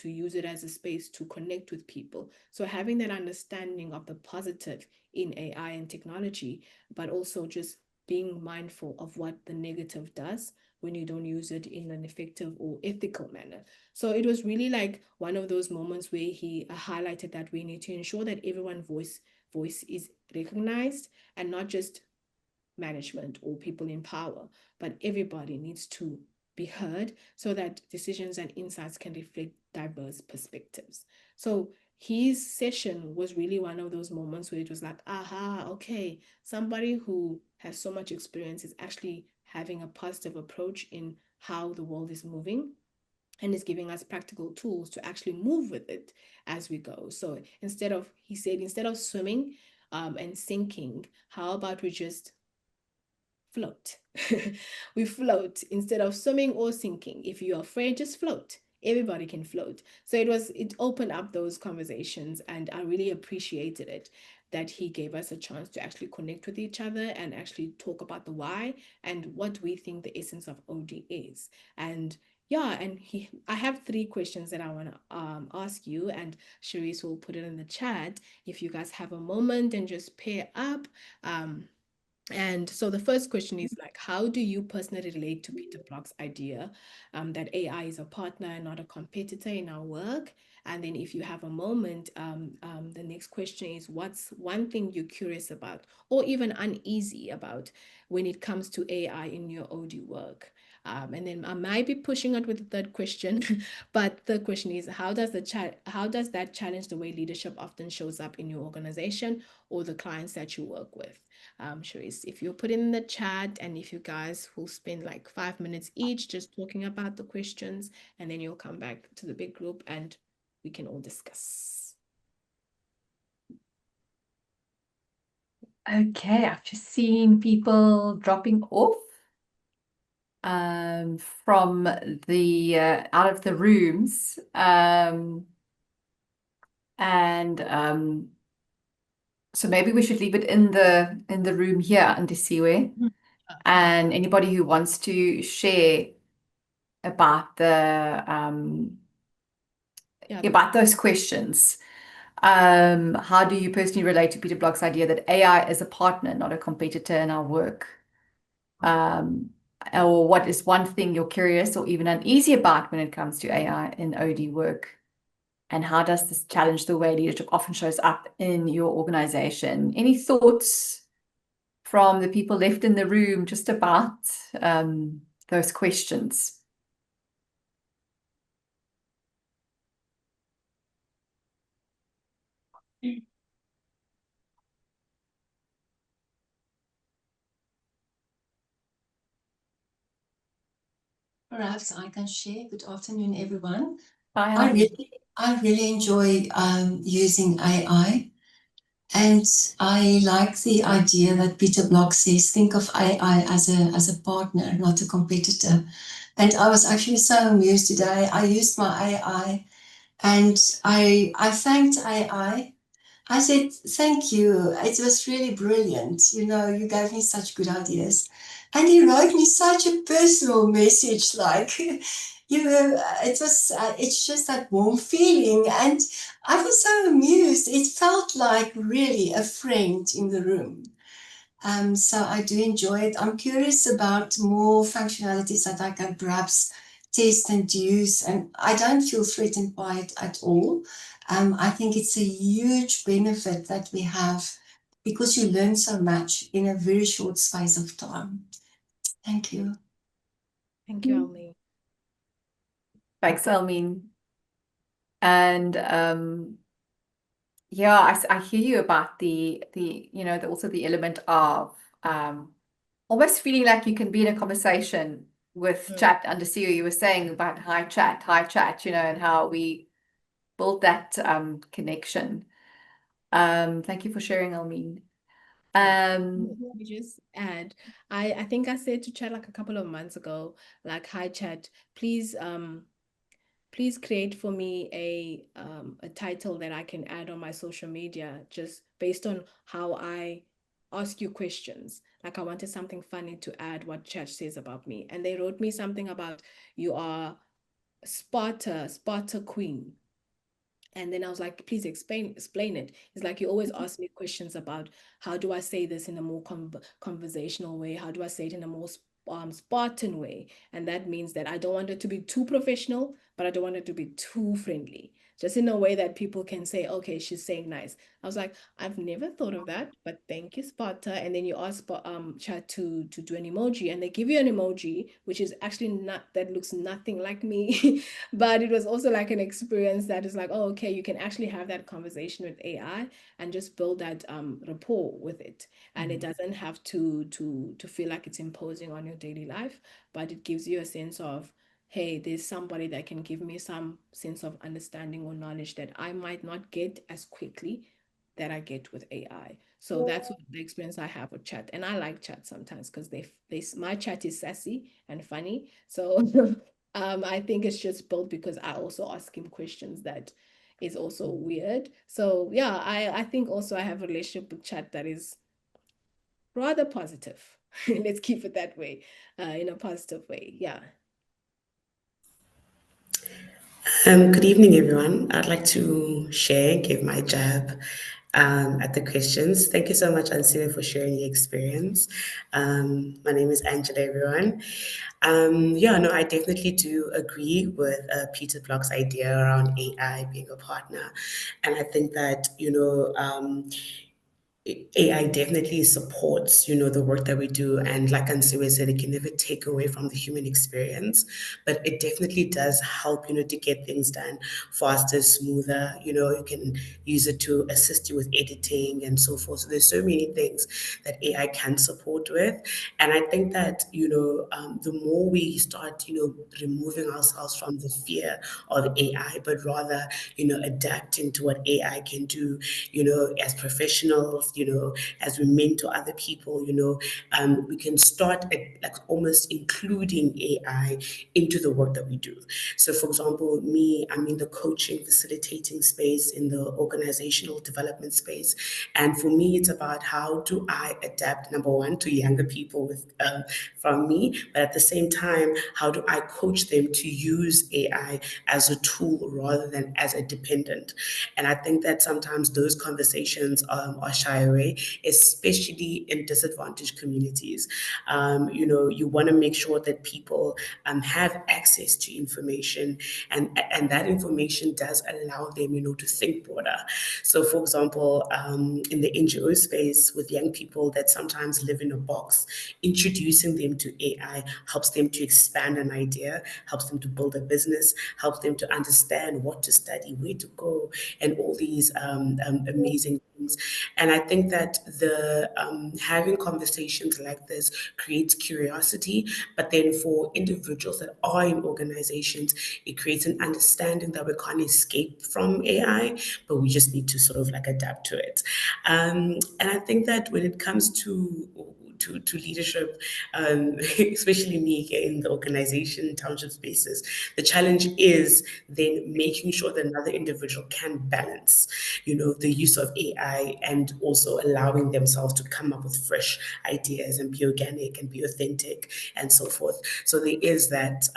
use it as a space to connect with people. So having that understanding of the positive in AI and technology, but also just being mindful of what the negative does when you don't use it in an effective or ethical manner. So it was really like one of those moments where he highlighted that we need to ensure that everyone's voice is recognized, and not just management or people in power, but everybody needs to be heard, so that decisions and insights can reflect diverse perspectives. So his session was really one of those moments where it was like, aha, okay, somebody who has so much experience is actually having a positive approach in how the world is moving, and is giving us practical tools to actually move with it as we go. So he said, instead of swimming and sinking, how about we just float? We float instead of swimming or sinking. If you're afraid, just float. Everybody can float. So it opened up those conversations, and I really appreciated it, that he gave us a chance to actually connect with each other and actually talk about the why and what we think the essence of OD is. And yeah, and I have 3 questions that I want to ask you, and Sharice will put it in the chat if you guys have a moment and just pair up. And so the first question is like, how do you personally relate to Peter Block's idea that AI is a partner and not a competitor in our work? And then if you have a moment, the next question is, what's one thing you're curious about or even uneasy about when it comes to AI in your OD work? And then I might be pushing it with the third question, but the question is, how does that challenge the way leadership often shows up in your organization or the clients that you work with? Sharice, if you put in the chat, and if you guys will spend like 5 minutes each just talking about the questions, and then you'll come back to the big group and we can all discuss. Okay, I've just seen people dropping off from the out of the rooms. So maybe we should leave it in the room here, Andisiwe. And anybody who wants to share about about those questions. How do you personally relate to Peter Block's idea that AI is a partner, not a competitor in our work? Or what is one thing you're curious or even uneasy about when it comes to AI in OD work? And how does this challenge the way leadership often shows up in your organization? Any thoughts from the people left in the room just about those questions? Perhaps I can share. Good afternoon, everyone. Hi. I really enjoy using AI, and I like the idea that Peter Block says, think of AI as a partner, not a competitor. And I was actually so amused today. I used my AI, and I thanked AI. I said, thank you. It was really brilliant. You know, you gave me such good ideas. And he wrote me such a personal message, like, you know, it's just that warm feeling. And I was so amused. It felt like really a friend in the room. So I do enjoy it. I'm curious about more functionalities that I can perhaps test and use, and I don't feel threatened by it at all. I think it's a huge benefit that we have because you learn so much in a very short space of time. Thank you. Thank you, Almi. Thanks, Elmine. And yeah, I hear you about the you know, also the element of almost feeling like you can be in a conversation with chat. Andisiwe, you were saying about hi chat, you know, and how we build that connection. Thank you for sharing, Elmine. Let me just add, I think I said to chat like a couple of months ago, like, hi chat, please create for me a title that I can add on my social media just based on how I ask you questions. Like, I wanted something funny to add what chat says about me. And they wrote me something about, you are Sparta queen. And then I was like, please explain it. It's like, you always ask me questions about how do I say this in a more conversational way? How do I say it in a more Spartan way? And that means that I don't want it to be too professional, but I don't want it to be too friendly. Just in a way that people can say, okay, she's saying nice. I was like, I've never thought of that, but thank you, Sparta. And then you ask chat to do an emoji, and they give you an emoji, which is actually that looks nothing like me. But it was also like an experience that is like, oh, okay, you can actually have that conversation with AI and just build that rapport with it. And it doesn't have to feel like it's imposing on your daily life, but it gives you a sense of, hey, there's somebody that can give me some sense of understanding or knowledge that I might not get as quickly that I get with AI. So that's what the experience I have with chat. And I like chat sometimes because my chat is sassy and funny. So I think it's just built because I also ask him questions that is also weird. So yeah, I think also I have a relationship with chat that is rather positive. Let's keep it that way, in a positive way. Yeah. Good evening, everyone. I'd like to share, give my jab at the questions. Thank you so much, Andisiwe, for sharing your experience. My name is Angela, everyone. Yeah, no, I definitely do agree with Peter Block's idea around AI being a partner. And I think that, AI definitely supports, the work that we do. And like Andisiwe said, it can never take away from the human experience, but it definitely does help, to get things done faster, smoother. You can use it to assist you with editing and so forth. So there's so many things that AI can support with. And I think that, the more we start, removing ourselves from the fear of AI, but rather, adapting to what AI can do, as professionals, as we mentor other people, we can start like almost including AI into the work that we do. So, for example, me, I'm in the coaching, facilitating space, in the organizational development space, and for me, it's about how do I adapt, number one, to younger people from me, but at the same time, how do I coach them to use AI as a tool rather than as a dependent? And I think that sometimes those conversations are shy away, especially in disadvantaged communities. You want to make sure that people have access to information, and that information does allow them, to think broader. So, for example, in the NGO space with young people that sometimes live in a box, introducing them to AI helps them to expand an idea, helps them to build a business, helps them to understand what to study, where to go, and all these amazing things. And I think that the having conversations like this creates curiosity, but then for individuals that are in organizations, it creates an understanding that we can't escape from AI, but we just need to sort of like adapt to it. And I think that when it comes to leadership, especially me here in the organization township spaces, the challenge is then making sure that another individual can balance, the use of AI and also allowing themselves to come up with fresh ideas and be organic and be authentic and so forth. So there is that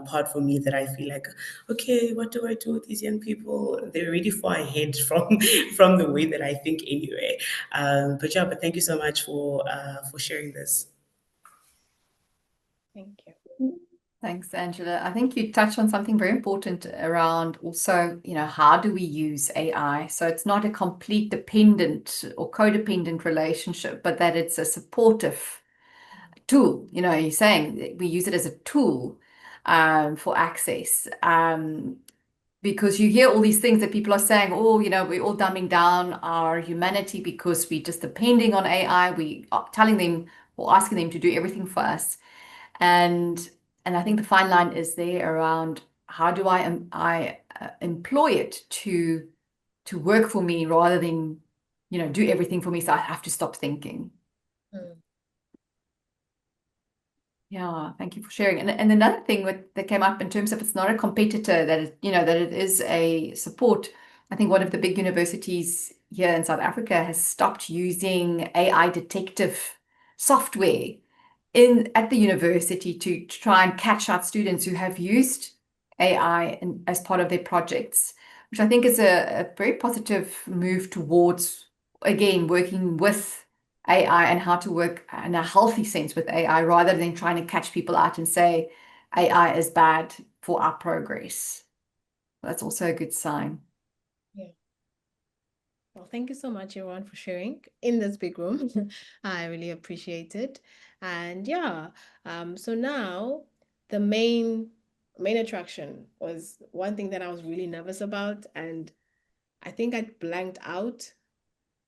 part for me that I feel like, okay, what do I do with these young people? They're really far ahead from the way that I think anyway. But thank you so much for sharing this. Thank you. Thanks, Angela. I think you touched on something very important around also, how do we use AI? So it's not a complete dependent or codependent relationship, but that it's a supportive tool. You're saying we use it as a tool for access. Because you hear all these things that people are saying, oh, we're all dumbing down our humanity because we're just depending on AI. We are telling them or asking them to do everything for us. And I think the fine line is there around how do I employ it to work for me rather than, do everything for me. So I have to stop thinking. Yeah, thank you for sharing. And another thing that came up in terms of it's not a competitor, that it is a support. I think one of the big universities here in South Africa has stopped using AI detective software at the university to try and catch out students who have used AI as part of their projects, which I think is a very positive move towards, again, working with AI and how to work in a healthy sense with AI rather than trying to catch people out and say AI is bad for our progress. That's also a good sign. Yeah. Well, thank you so much, everyone, for sharing in this big room. I really appreciate it. And yeah, so now the main attraction was one thing that I was really nervous about, and I think I blanked out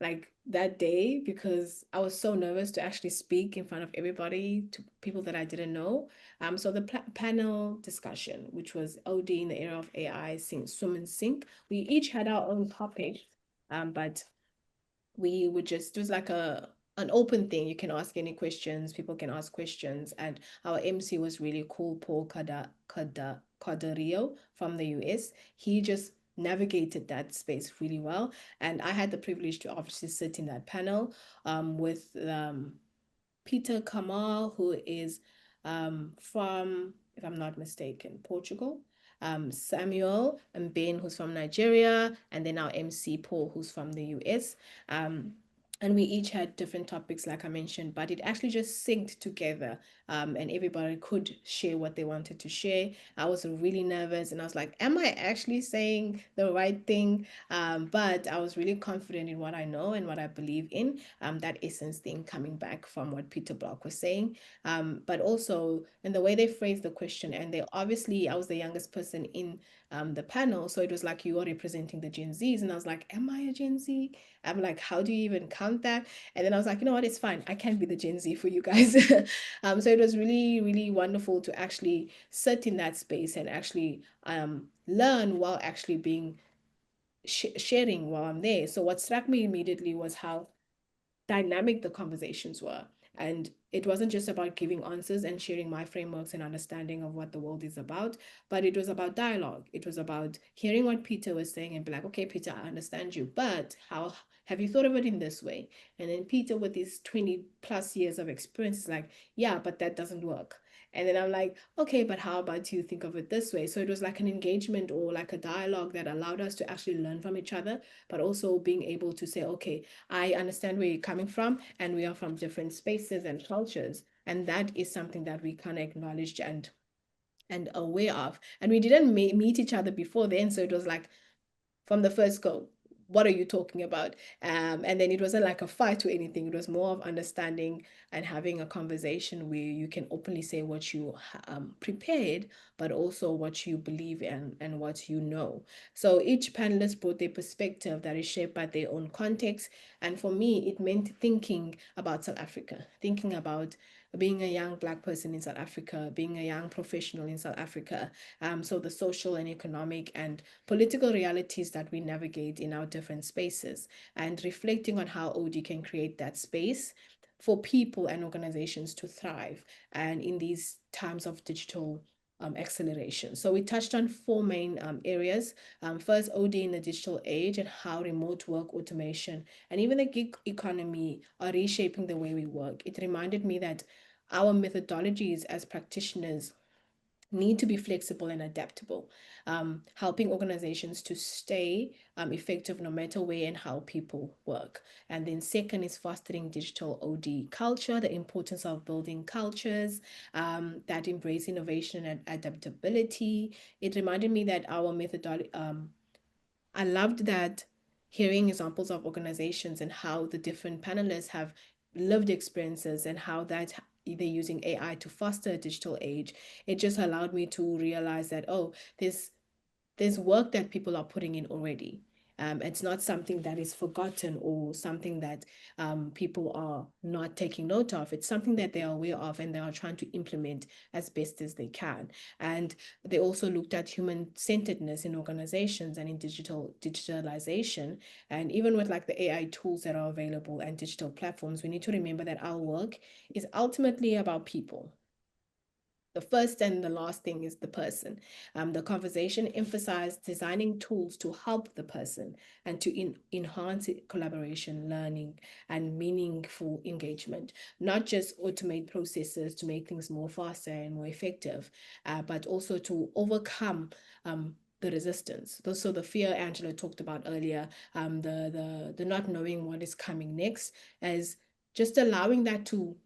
like that day because I was so nervous to actually speak in front of everybody, to people that I didn't know. So the panel discussion, which was OD in the era of AI, swim and sink, we each had our own topic, but we would just, it was like an open thing. You can ask any questions, people can ask questions, and our MC was really cool, Paul Cadario from the US. He just navigated that space really well, and I had the privilege to obviously sit in that panel with Peter Kamal, who is from, if I'm not mistaken, Portugal, Samuel and Ben, who's from Nigeria, and then our MC Paul, who's from the US. And we each had different topics, like I mentioned, but it actually just synced together, and everybody could share what they wanted to share. I was really nervous and I was like, am I actually saying the right thing? But I was really confident in what I know and what I believe in, that essence thing coming back from what Peter Block was saying, but also in the way they phrased the question. And they obviously, I was the youngest person in the panel, so it was like you are representing the Gen Zs, and I was like, am I a Gen Z? I'm like, how do you even count that? And then I was like, you know what, it's fine. I can be the Gen Z for you guys. So it was really, really wonderful to actually sit in that space and actually learn while actually being sharing while I'm there. So what struck me immediately was how dynamic the conversations were. And it wasn't just about giving answers and sharing my frameworks and understanding of what the world is about, but it was about dialogue. It was about hearing what Peter was saying and be like, okay, Peter, I understand you, but how have you thought of it in this way? And then Peter, with his 20 plus years of experience, is like, yeah, but that doesn't work. And then I'm like, okay, but how about you think of it this way? So it was like an engagement or like a dialogue that allowed us to actually learn from each other, but also being able to say, okay, I understand where you're coming from, and we are from different spaces and cultures. And that is something that we kind of acknowledged and aware of. And we didn't meet each other before then. So it was like from the first go, what are you talking about? And then it wasn't like a fight or anything. It was more of understanding and having a conversation where you can openly say what you prepared, but also what you believe in and what you know. So each panelist brought their perspective that is shaped by their own context. And for me, it meant thinking about South Africa, thinking about being a young Black person in South Africa, being a young professional in South Africa. So the social and economic and political realities that we navigate in our different spaces, and reflecting on how OD can create that space for people and organizations to thrive, and in these times of digital acceleration. So we touched on four main areas. First, OD in the digital age and how remote work, automation, and even the gig economy are reshaping the way we work. It reminded me that our methodologies as practitioners need to be flexible and adaptable, helping organizations to stay effective no matter where and how people work. And then second is fostering digital OD culture, the importance of building cultures that embrace innovation and adaptability. It reminded me that our methodology, I loved that, hearing examples of organizations and how the different panelists have lived experiences and how that they're using AI to foster a digital age. It just allowed me to realize that, oh, there's work that people are putting in already. It's not something that is forgotten or something that people are not taking note of. It's something that they are aware of and they are trying to implement as best as they can. And they also looked at human-centeredness in organizations and in digitalization. And even with like the AI tools that are available and digital platforms, we need to remember that our work is ultimately about people. The first and the last thing is the person. The conversation emphasized designing tools to help the person and to enhance collaboration, learning, and meaningful engagement, not just automate processes to make things more faster and more effective, but also to overcome the resistance. So the fear Angela talked about earlier, the not knowing what is coming next, as just allowing that to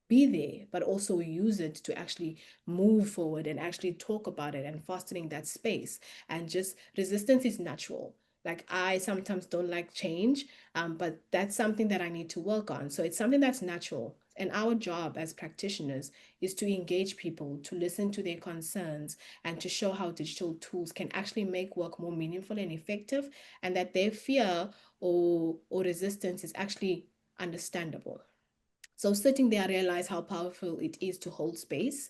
be there, but also use it to actually move forward and actually talk about it and fostering that space. And just resistance is natural. Like I sometimes don't like change, but that's something that I need to work on. So it's something that's natural. And our job as practitioners is to engage people, to listen to their concerns, and to show how digital tools can actually make work more meaningful and effective, and that their fear or resistance is actually understandable. So sitting there, I realized how powerful it is to hold space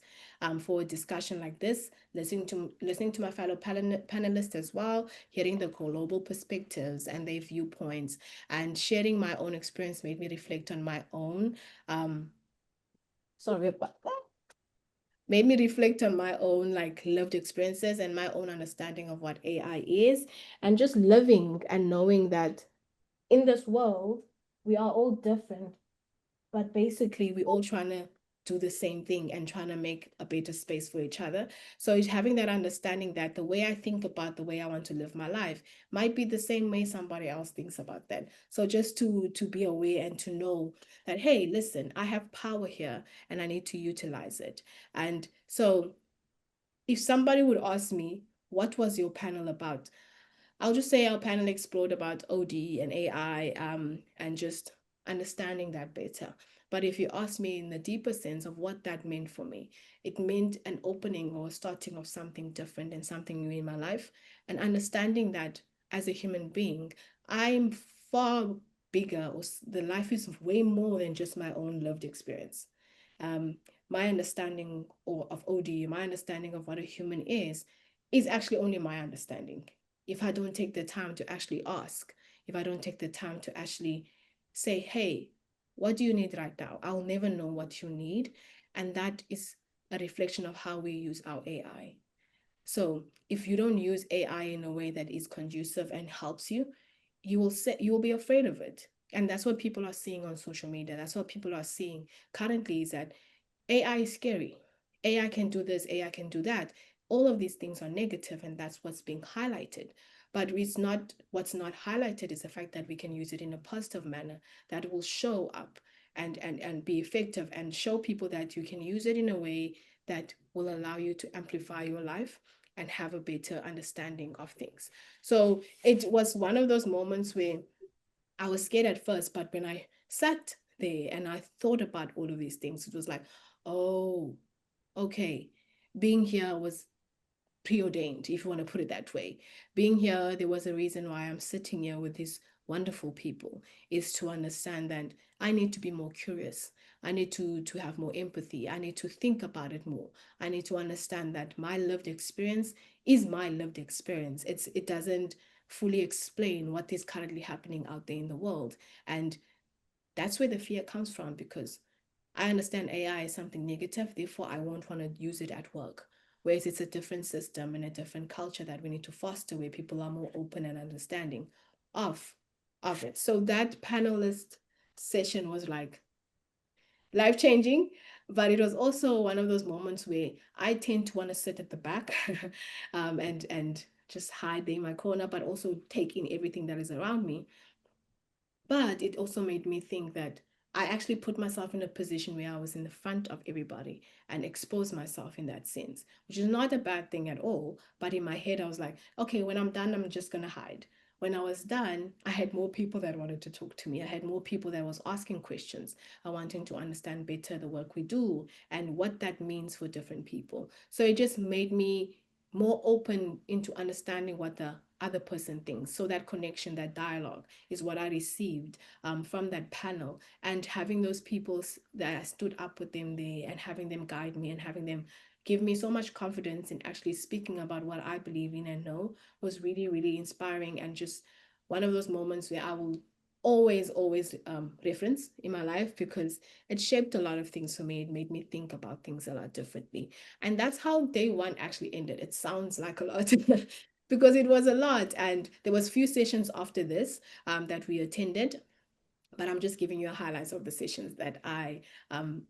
for a discussion like this, listening to my fellow panelists as well, hearing the global perspectives and their viewpoints, and sharing my own experience made me reflect on my own. Sorry about that. Made me reflect on my own like lived experiences and my own understanding of what AI is, and just living and knowing that in this world we are all different, but basically we're all trying to do the same thing and trying to make a better space for each other. So it's having that understanding that the way I think about the way I want to live my life might be the same way somebody else thinks about that. So just to be aware and to know that, hey, listen, I have power here and I need to utilize it. And so if somebody would ask me, what was your panel about? I'll just say our panel explored about OD and AI, and just understanding that better. But if you ask me in the deeper sense of what that meant for me, it meant an opening or starting of something different and something new in my life, and understanding that as a human being, I'm far bigger, or the life is way more than just my own lived experience. My understanding of OD, my understanding of what a human is actually only my understanding. If I don't take the time to actually ask, if I don't take the time to actually say, hey, what do you need right now? I'll never know what you need. And that is a reflection of how we use our AI. So if you don't use AI in a way that is conducive and helps you, you will be afraid of it. And that's what people are seeing on social media. That's what people are seeing currently, is that AI is scary. AI can do this, AI can do that. All of these things are negative, and that's what's being highlighted. But it's not, what's not highlighted is the fact that we can use it in a positive manner that will show up and be effective, and show people that you can use it in a way that will allow you to amplify your life and have a better understanding of things. So it was one of those moments where I was scared at first, but when I sat there and I thought about all of these things, it was like, oh, okay, being here was preordained, if you want to put it that way. Being here, there was a reason why I'm sitting here with these wonderful people, is to understand that I need to be more curious. I need to have more empathy. I need to think about it more. I need to understand that my lived experience is my lived experience. It doesn't fully explain what is currently happening out there in the world. And that's where the fear comes from, because I understand AI is something negative, therefore I won't want to use it at work. Whereas it's a different system and a different culture that we need to foster, where people are more open and understanding of it. So that panelist session was like life-changing, but it was also one of those moments where I tend to want to sit at the back and just hide there in my corner, but also take in everything that is around me. But it also made me think that I actually put myself in a position where I was in the front of everybody and exposed myself in that sense, which is not a bad thing at all. But in my head, I was like, okay, when I'm done, I'm just going to hide. When I was done, I had more people that wanted to talk to me. I had more people that was asking questions. I wanting to understand better the work we do and what that means for different people. So it just made me more open into understanding what the other person thinks. So that connection, that dialogue is what I received from that panel. And having those people that I stood up with them there and having them guide me and having them give me so much confidence in actually speaking about what I believe in and know was really, really inspiring, and just one of those moments where I will always reference in my life, because it shaped a lot of things for me. It made me think about things a lot differently. And that's how day one actually ended. It sounds like a lot because it was a lot. And there was few sessions after this that we attended, but I'm just giving you highlights of the sessions that I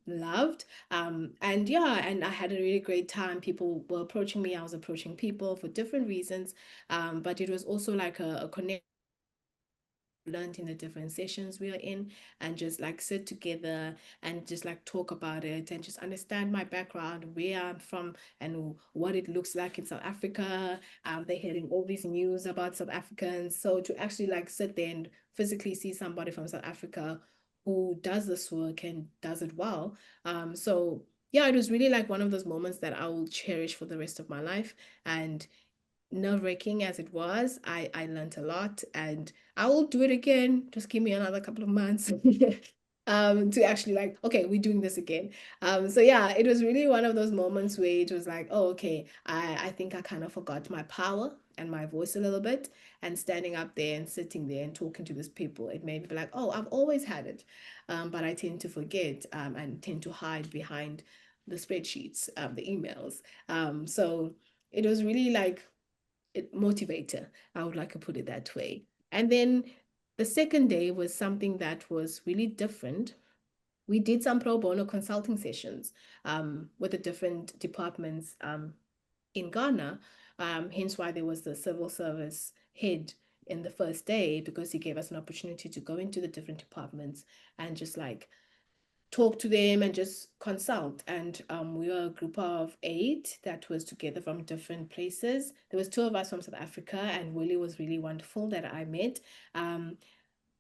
loved. And yeah, and I had a really great time. People were approaching me. I was approaching people for different reasons. But it was also like a connection learned in the different sessions we are in, and just like sit together and just like talk about it and just understand my background, where I'm from and what it looks like in South Africa. They're hearing all these news about South Africans. So to actually like sit there and physically see somebody from South Africa who does this work and does it well. So yeah, it was really like one of those moments that I will cherish for the rest of my life. And nerve-wracking as it was, I learned a lot, and I will do it again. Just give me another couple of months to actually like, okay, we're doing this again. So yeah, it was really one of those moments where it was like, oh, okay, I think I kind of forgot my power and my voice a little bit, and standing up there and sitting there and talking to these people, it made me be like, oh, I've always had it, but I tend to forget and tend to hide behind the spreadsheets, the emails. So it was really like motivator, I would like to put it that way. And then the second day was something that was really different. we did some pro bono consulting sessions with the different departments in Ghana. Hence why there was the civil service head in the first day, because he gave us an opportunity to go into the different departments and just like talk to them and just consult. And we were a group of 8 that was together from different places. There was 2 of us from South Africa, and Willie was really wonderful that I met.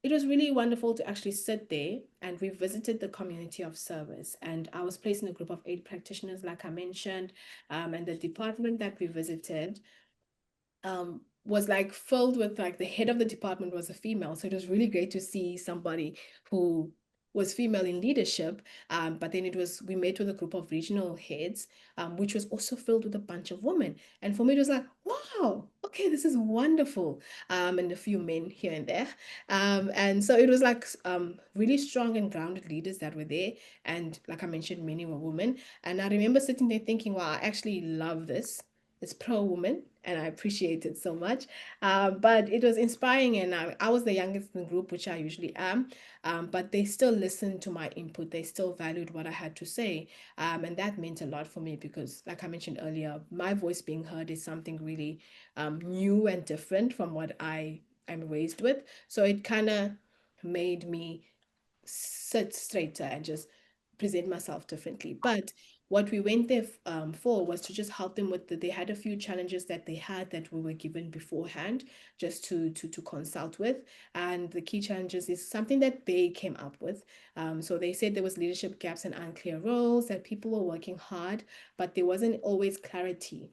It was really wonderful to actually sit there, and we visited the community of service. And I was placed in a group of 8 practitioners, like I mentioned, and the department that we visited was like filled with, like, the head of the department was a female. So it was really great to see somebody who was female in leadership. But then we met with a group of regional heads, which was also filled with a bunch of women. And for me, it was like, wow, okay, this is wonderful. And a few men here and there. And so it was like really strong and grounded leaders that were there. And like I mentioned, many were women. And I remember sitting there thinking, wow, I actually love this. It's pro-woman, and I appreciate it so much. But it was inspiring, and I was the youngest in the group, which I usually am. But they still listened to my input. They still valued what I had to say. And that meant a lot for me because, like I mentioned earlier, my voice being heard is something really new and different from what I am raised with. So it kind of made me sit straighter and just present myself differently. But what we went there for was to just help them with they had a few challenges that they had that we were given beforehand, just to consult with. And the key challenges is something that they came up with. So they said there was leadership gaps and unclear roles, that people were working hard, but there wasn't always clarity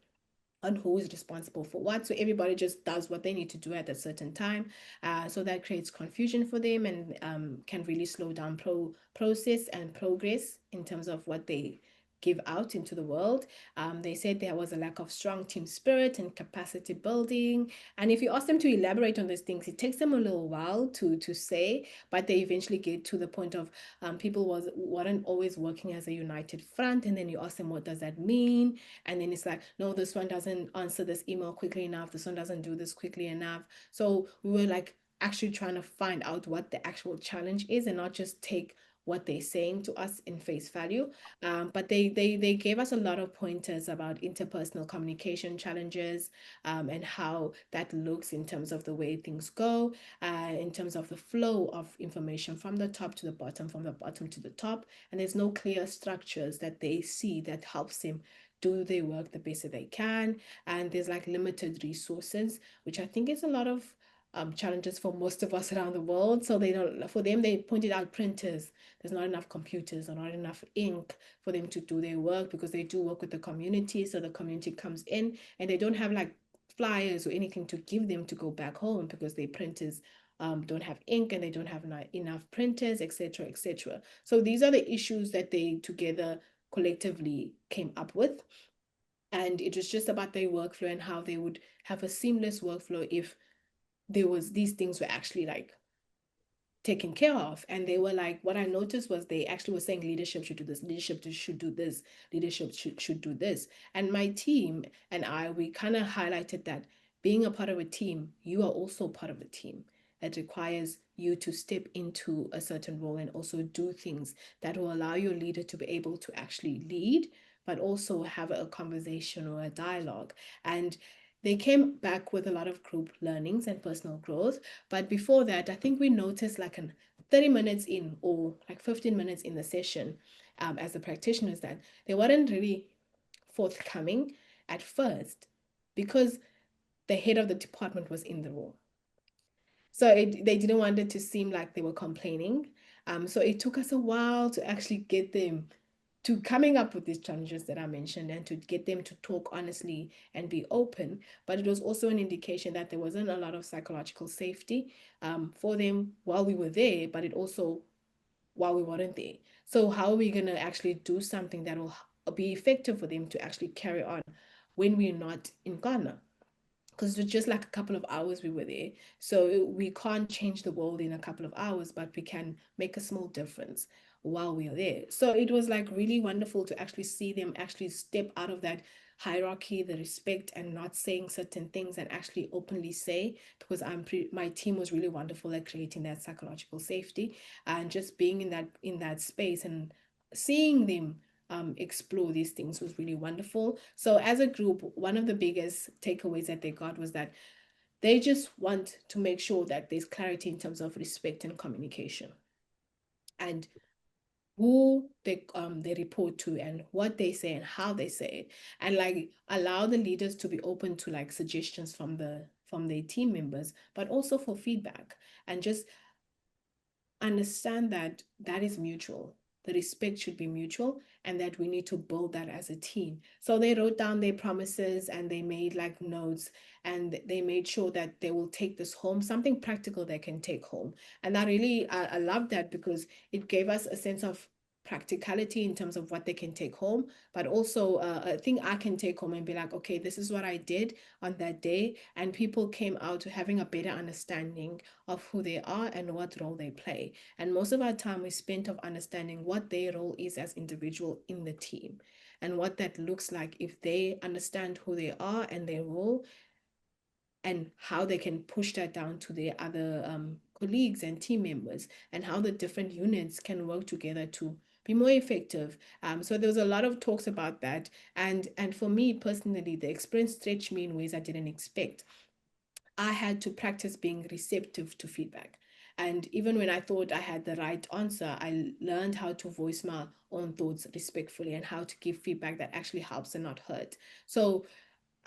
on who is responsible for what. So everybody just does what they need to do at a certain time. So that creates confusion for them, and can really slow down process and progress in terms of what they give out into the world. They said there was a lack of strong team spirit and capacity building. And if you ask them to elaborate on those things, it takes them a little while to say, but they eventually get to the point of people weren't always working as a united front. And then you ask them, what does that mean? And then it's like, no, this one doesn't answer this email quickly enough. This one doesn't do this quickly enough. So we were like actually trying to find out what the actual challenge is, and not just take what they're saying to us in face value. But they gave us a lot of pointers about interpersonal communication challenges, and how that looks in terms of the way things go, in terms of the flow of information from the top to the bottom, from the bottom to the top. And there's no clear structures that they see that helps them do their work the best that they can. And there's like limited resources, which I think is a lot of challenges for most of us around the world. So for them, they pointed out printers. There's not enough computers or not enough ink for them to do their work, because they do work with the community. So the community comes in and they don't have like flyers or anything to give them to go back home, because their printers don't have ink and they don't have enough printers, etc., etc. So these are the issues that they together collectively came up with. And it was just about their workflow and how they would have a seamless workflow if these things were actually like taken care of. And they were like, what I noticed was they actually were saying leadership should do this, leadership should do this, leadership should do this. And my team and we kind of highlighted that being a part of a team, you are also part of a team. It requires you to step into a certain role and also do things that will allow your leader to be able to actually lead, but also have a conversation or a dialogue. And they came back with a lot of group learnings and personal growth. But before that, I think we noticed like 30 minutes in, or like 15 minutes in the session, as the practitioners, that they weren't really forthcoming at first, because the head of the department was in the room. So they didn't want it to seem like they were complaining. So it took us a while to actually get them to coming up with these challenges that I mentioned, and to get them to talk honestly and be open. But it was also an indication that there wasn't a lot of psychological safety for them while we were there, but it also while we weren't there. So how are we going to actually do something that will be effective for them to actually carry on when we're not in Ghana? Because it was just like a couple of hours we were there. So we can't change the world in a couple of hours, but we can make a small difference while we are there. So it was like really wonderful to actually see them actually step out of that hierarchy, the respect, and not saying certain things and actually openly say, because my team was really wonderful at creating that psychological safety, and just being in that space and seeing them explore these things was really wonderful. So as a group, one of the biggest takeaways that they got was that they just want to make sure that there's clarity in terms of respect and communication, and who they report to and what they say and how they say it, and like allow the leaders to be open to like suggestions from their team members, but also for feedback, and just understand that that is mutual. The respect should be mutual, and that we need to build that as a team. So they wrote down their promises and they made like notes, and they made sure that they will take this home, something practical they can take home. And I love that, because it gave us a sense of practicality in terms of what they can take home, but also a thing I can take home and be like, okay, this is what I did on that day. And people came out to having a better understanding of who they are and what role they play. And most of our time we spent of understanding what their role is as individual in the team, and what that looks like if they understand who they are and their role, and how they can push that down to their other colleagues and team members, and how the different units can work together to be more effective. So there was a lot of talks about that. And for me personally, the experience stretched me in ways I didn't expect. I had to practice being receptive to feedback. And even when I thought I had the right answer, I learned how to voice my own thoughts respectfully, and how to give feedback that actually helps and not hurt. So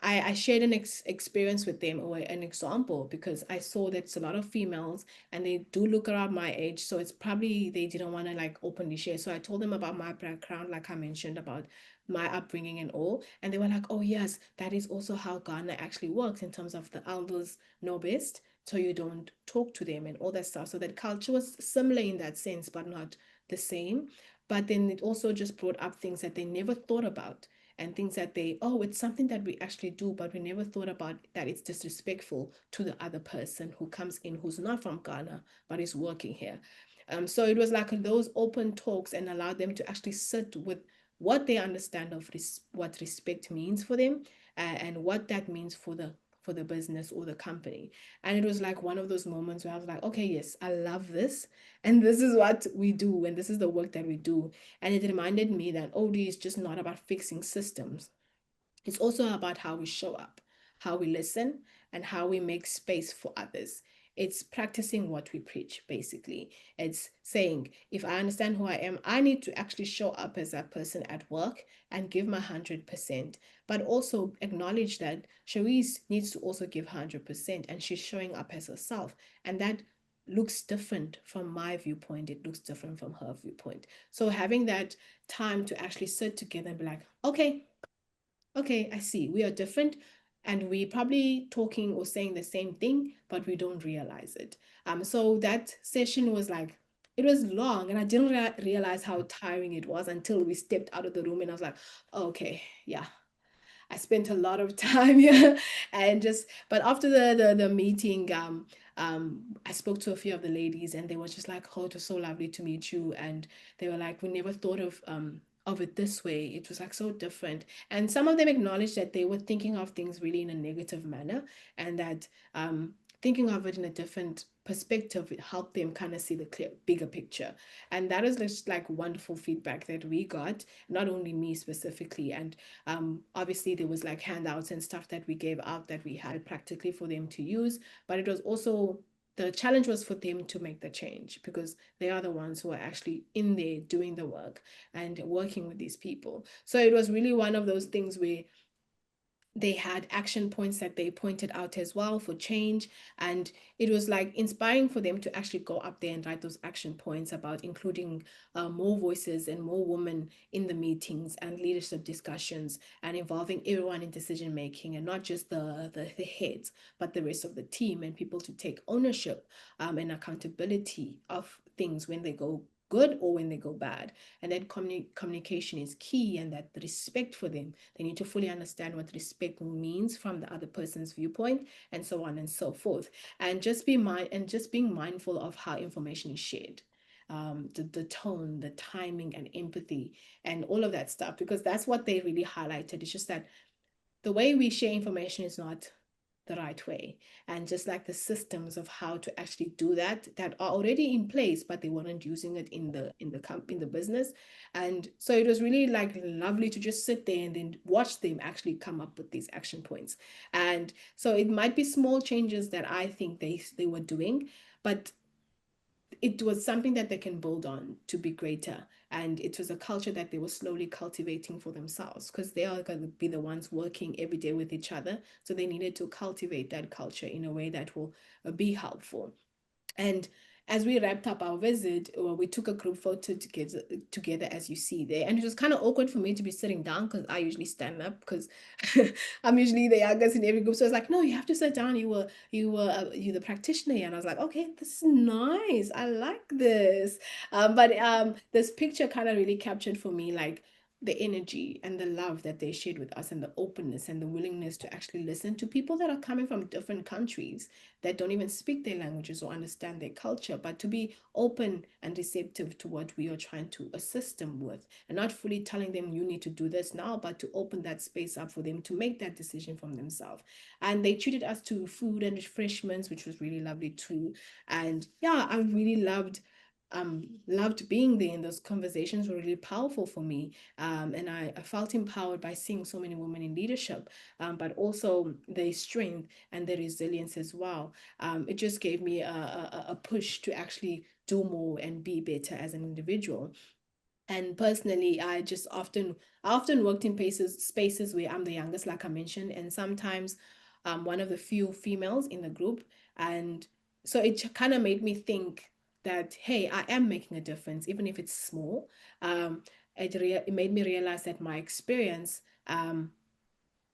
I shared an experience with them, or an example, because I saw that it's a lot of females and they do look around my age. So it's probably they didn't want to like openly share. So I told them about my background, like I mentioned, about my upbringing and all. And they were like, oh, yes, that is also how Ghana actually works in terms of the elders know best. So you don't talk to them and all that stuff. So that culture was similar in that sense, but not the same. But then it also just brought up things that they never thought about, and things that it's something that we actually do, but we never thought about that it's disrespectful to the other person who comes in, who's not from Ghana, but is working here. So it was like those open talks, and allowed them to actually sit with what they understand of what respect means for them, and what that means for the business or the company. And it was like one of those moments where I was like, okay, yes, I love this. And this is what we do. And this is the work that we do. And it reminded me that OD is just not about fixing systems. It's also about how we show up, how we listen, and how we make space for others. It's practicing what we preach, basically. It's saying, if I understand who I am, I need to actually show up as that person at work and give my 100%, but also acknowledge that Cherise needs to also give 100%, and she's showing up as herself. And that looks different from my viewpoint. It looks different from her viewpoint. So having that time to actually sit together and be like, okay, I see. We are different, and we probably talking or saying the same thing, but we don't realize it. So that session was like, it was long, and I didn't realize how tiring it was until we stepped out of the room, and I was like, okay, yeah, I spent a lot of time here. But after the meeting, I spoke to a few of the ladies, and they were just like, oh, it was so lovely to meet you. And they were like, we never thought of it this way. It was like so different. And some of them acknowledged that they were thinking of things really in a negative manner, and that thinking of it in a different perspective, it helped them kind of see the bigger picture. And that is just like wonderful feedback that we got, not only me specifically. And obviously there was like handouts and stuff that we gave out that we had practically for them to use, but it was also, the challenge was for them to make the change, because they are the ones who are actually in there doing the work and working with these people. So it was really one of those things where they had action points that they pointed out as well for change. And it was like inspiring for them to actually go up there and write those action points about including more voices and more women in the meetings and leadership discussions, and involving everyone in decision making, and not just the heads, but the rest of the team, and people to take ownership and accountability of things when they go good or when they go bad. And that communication is key, and that the respect for them, they need to fully understand what respect means from the other person's viewpoint, and so on and so forth. And just being mindful of how information is shared, the tone, the timing, and empathy, and all of that stuff, because that's what they really highlighted. It's just that the way we share information is not the right way, and just like the systems of how to actually do that are already in place, but they weren't using it in the business. And so it was really like lovely to just sit there and then watch them actually come up with these action points. And so it might be small changes that I think they were doing, but it was something that they can build on to be greater. And it was a culture that they were slowly cultivating for themselves, because they are going to be the ones working every day with each other. So they needed to cultivate that culture in a way that will be helpful. And as we wrapped up our visit, we took a group photo together, as you see there. And it was kind of awkward for me to be sitting down, because I usually stand up, because I'm usually the youngest in every group. So it's like, no, you have to sit down. You're the practitioner. And I was like, okay, this is nice. I like this. But this picture kind of really captured for me like the energy and the love that they shared with us, and the openness and the willingness to actually listen to people that are coming from different countries that don't even speak their languages or understand their culture, but to be open and receptive to what we are trying to assist them with, and not fully telling them you need to do this now, but to open that space up for them to make that decision from themselves. And they treated us to food and refreshments, which was really lovely too. And yeah, I really loved being there, and those conversations were really powerful for me. And I felt empowered by seeing so many women in leadership, but also their strength and their resilience as well. It just gave me a push to actually do more and be better as an individual. And personally, I often worked in spaces where I'm the youngest, like I mentioned, and sometimes one of the few females in the group. And so it kind of made me think that, hey, I am making a difference, even if it's small. It made me realize that my experience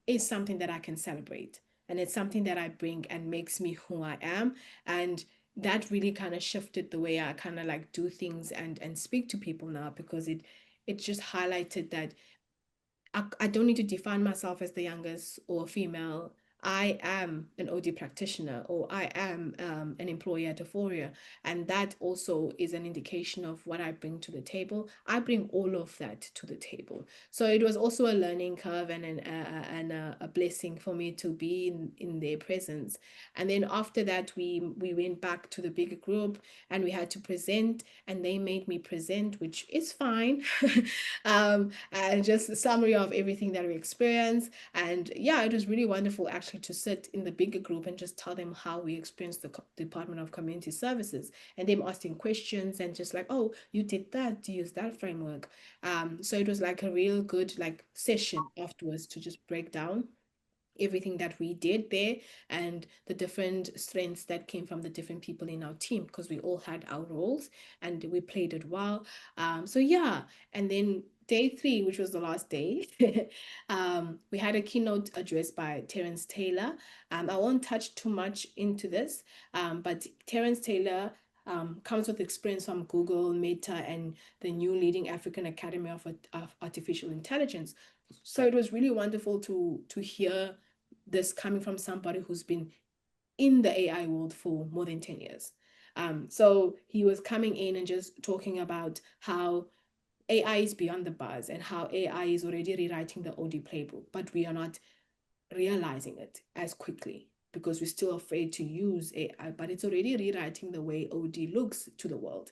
is something that I can celebrate. And it's something that I bring and makes me who I am. And that really kind of shifted the way I kind of like do things and speak to people now, because it just highlighted that I don't need to define myself as the youngest or female. I am an OD practitioner, or I am an employee at Aephoria. And that also is an indication of what I bring to the table. I bring all of that to the table. So it was also a learning curve and a blessing for me to be in their presence. And then after that, we went back to the bigger group, and we had to present, and they made me present, which is fine. And just a summary of everything that we experienced. And yeah, it was really wonderful actually to sit in the bigger group and just tell them how we experienced the Department of Community Services, and them asking questions and just like, oh, you did that, use that framework. So it was like a real good like session afterwards to just break down everything that we did there, and the different strengths that came from the different people in our team, because we all had our roles and we played it well. So yeah, and then day 3, which was the last day, we had a keynote address by Terence Taylor. I won't touch too much into this, but Terence Taylor comes with experience from Google, Meta, and the new leading African Academy of Artificial Intelligence. So it was really wonderful to hear this coming from somebody who's been in the AI world for more than 10 years. So he was coming in and just talking about how AI is beyond the buzz, and how AI is already rewriting the OD playbook, but we are not realizing it as quickly because we're still afraid to use AI, but it's already rewriting the way OD looks to the world.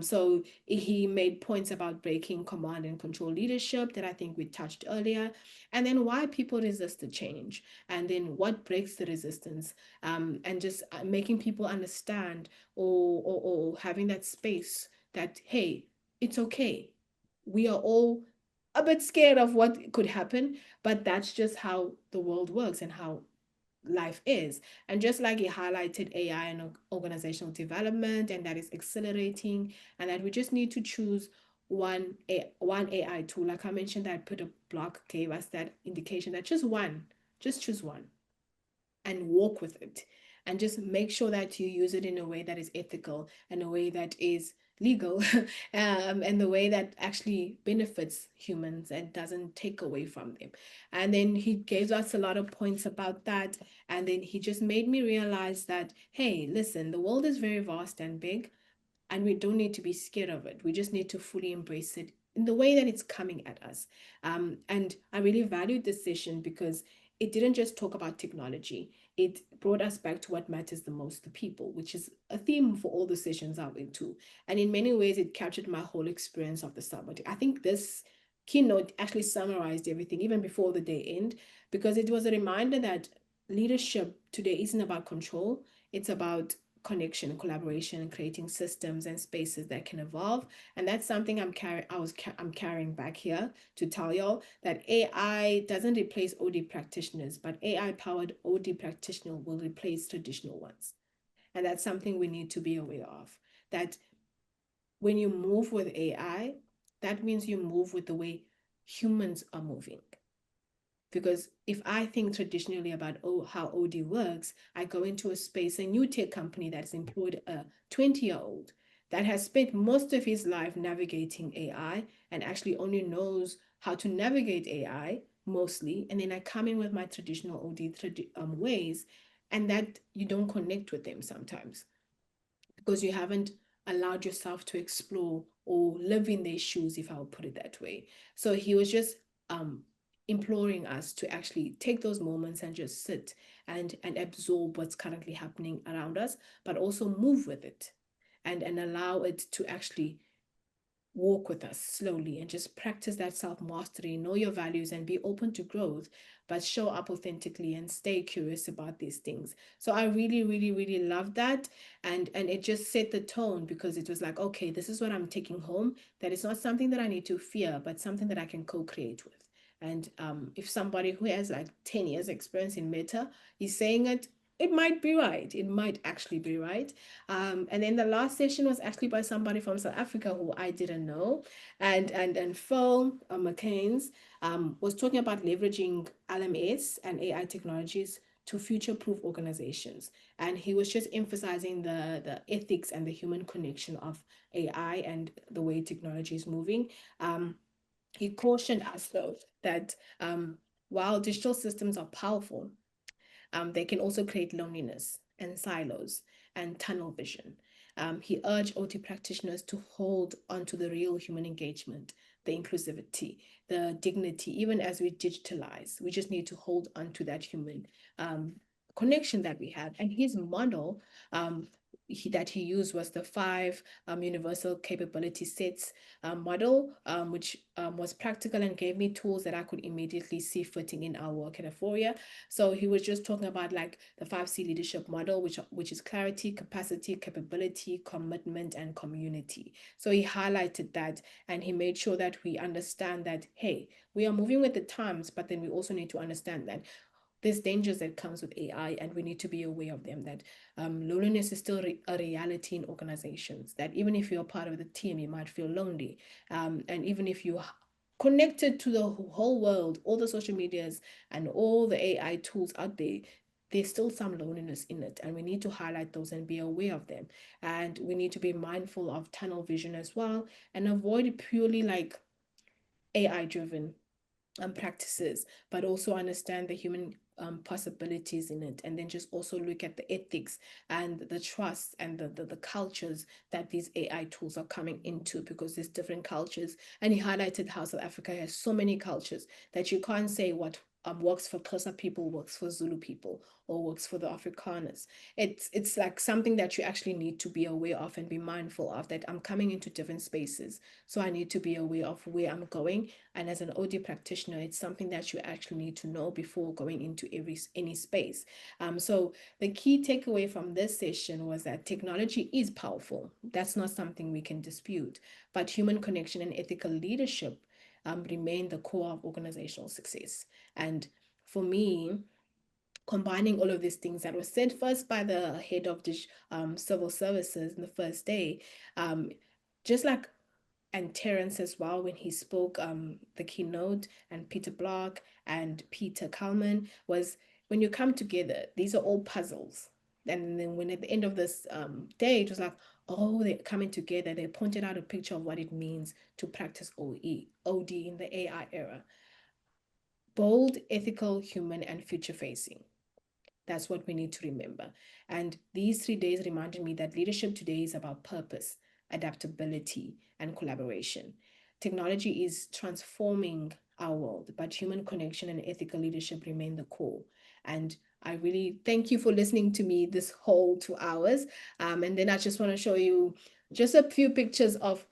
So he made points about breaking command and control leadership that I think we touched earlier, and then why people resist the change, and then what breaks the resistance, and just making people understand, or having that space that, hey, it's okay. We are all a bit scared of what could happen, but that's just how the world works and how life is. And just like he highlighted AI and organizational development, and that is accelerating, and that we just need to choose one AI tool. Like I mentioned, that put a block gave us that indication that just choose one and walk with it, and just make sure that you use it in a way that is ethical, and a way that is legal, and the way that actually benefits humans and doesn't take away from them. And then he gave us a lot of points about that, and then he just made me realize that, hey, listen, the world is very vast and big, and we don't need to be scared of it. We just need to fully embrace it in the way that it's coming at us. And I really valued this session because it didn't just talk about technology. It brought us back to what matters the most, the people, which is a theme for all the sessions I went to. And in many ways, it captured my whole experience of the summit. I think this keynote actually summarized everything, even before the day end, because it was a reminder that leadership today isn't about control. It's about connection, collaboration, and creating systems and spaces that can evolve. And that's something I'm carrying back here to tell y'all that AI doesn't replace OD practitioners, but AI-powered OD practitioner will replace traditional ones. And that's something we need to be aware of. That when you move with AI, that means you move with the way humans are moving. Because if I think traditionally about how OD works, I go into a space, a new tech company that's employed a 20-year-old that has spent most of his life navigating AI and actually only knows how to navigate AI mostly. And then I come in with my traditional OD ways, and that you don't connect with them sometimes because you haven't allowed yourself to explore or live in their shoes, if I would put it that way. So he was just imploring us to actually take those moments and just sit and absorb what's currently happening around us, but also move with it and allow it to actually walk with us slowly and just practice that self-mastery, know your values and be open to growth, but show up authentically and stay curious about these things. So I really, really, really love that. And it just set the tone because it was like, okay, this is what I'm taking home, that it's not something that I need to fear, but something that I can co-create with. And if somebody who has like 10 years experience in Meta is saying it, it might be right. It might actually be right. And then the last session was actually by somebody from South Africa who I didn't know. And Phil McCain's was talking about leveraging LMS and AI technologies to future-proof organizations. And he was just emphasizing the ethics and the human connection of AI and the way technology is moving. He cautioned us, though, that while digital systems are powerful, they can also create loneliness and silos and tunnel vision. He urged OT practitioners to hold onto the real human engagement, the inclusivity, the dignity, even as we digitalize. We just need to hold onto that human connection that we have. And his model that he used was the 5 universal capability sets model, which was practical and gave me tools that I could immediately see fitting in our work at Aephoria. So he was just talking about like the 5C leadership model, which is clarity, capacity, capability, commitment, and community. So he highlighted that and he made sure that we understand that, hey, we are moving with the times, but then we also need to understand that there's dangers that comes with AI and we need to be aware of them, that loneliness is still a reality in organizations, that even if you're part of the team, you might feel lonely. And even if you connected to the whole world, all the social medias and all the AI tools out there, there's still some loneliness in it. And we need to highlight those and be aware of them. And we need to be mindful of tunnel vision as well and avoid purely like AI-driven practices, but also understand the human possibilities in it, and then just also look at the ethics and the trust and the cultures that these AI tools are coming into, because there's different cultures. And he highlighted how South Africa has so many cultures that you can't say what works for Xhosa people, works for Zulu people, or works for the Afrikaners. It's like something that you actually need to be aware of and be mindful of, that I'm coming into different spaces. So I need to be aware of where I'm going. And as an OD practitioner, it's something that you actually need to know before going into any space. So the key takeaway from this session was that technology is powerful. That's not something we can dispute. But human connection and ethical leadership remain the core of organizational success. And for me, combining all of these things that was said first by the head of the civil services in the first day, just like, and Terence as well when he spoke the keynote, and Peter Block and Peter Kalman, was when you come together, these are all puzzles. And then when at the end of this day, it was like, oh, they're coming together. They pointed out a picture of what it means to practice OD in the AI era. Bold, ethical, human, and future-facing. That's what we need to remember. And these 3 days reminded me that leadership today is about purpose, adaptability, and collaboration. technology is transforming our world, but human connection and ethical leadership remain the core. And I really thank you for listening to me this whole 2 hours. And then I just want to show you just a few pictures of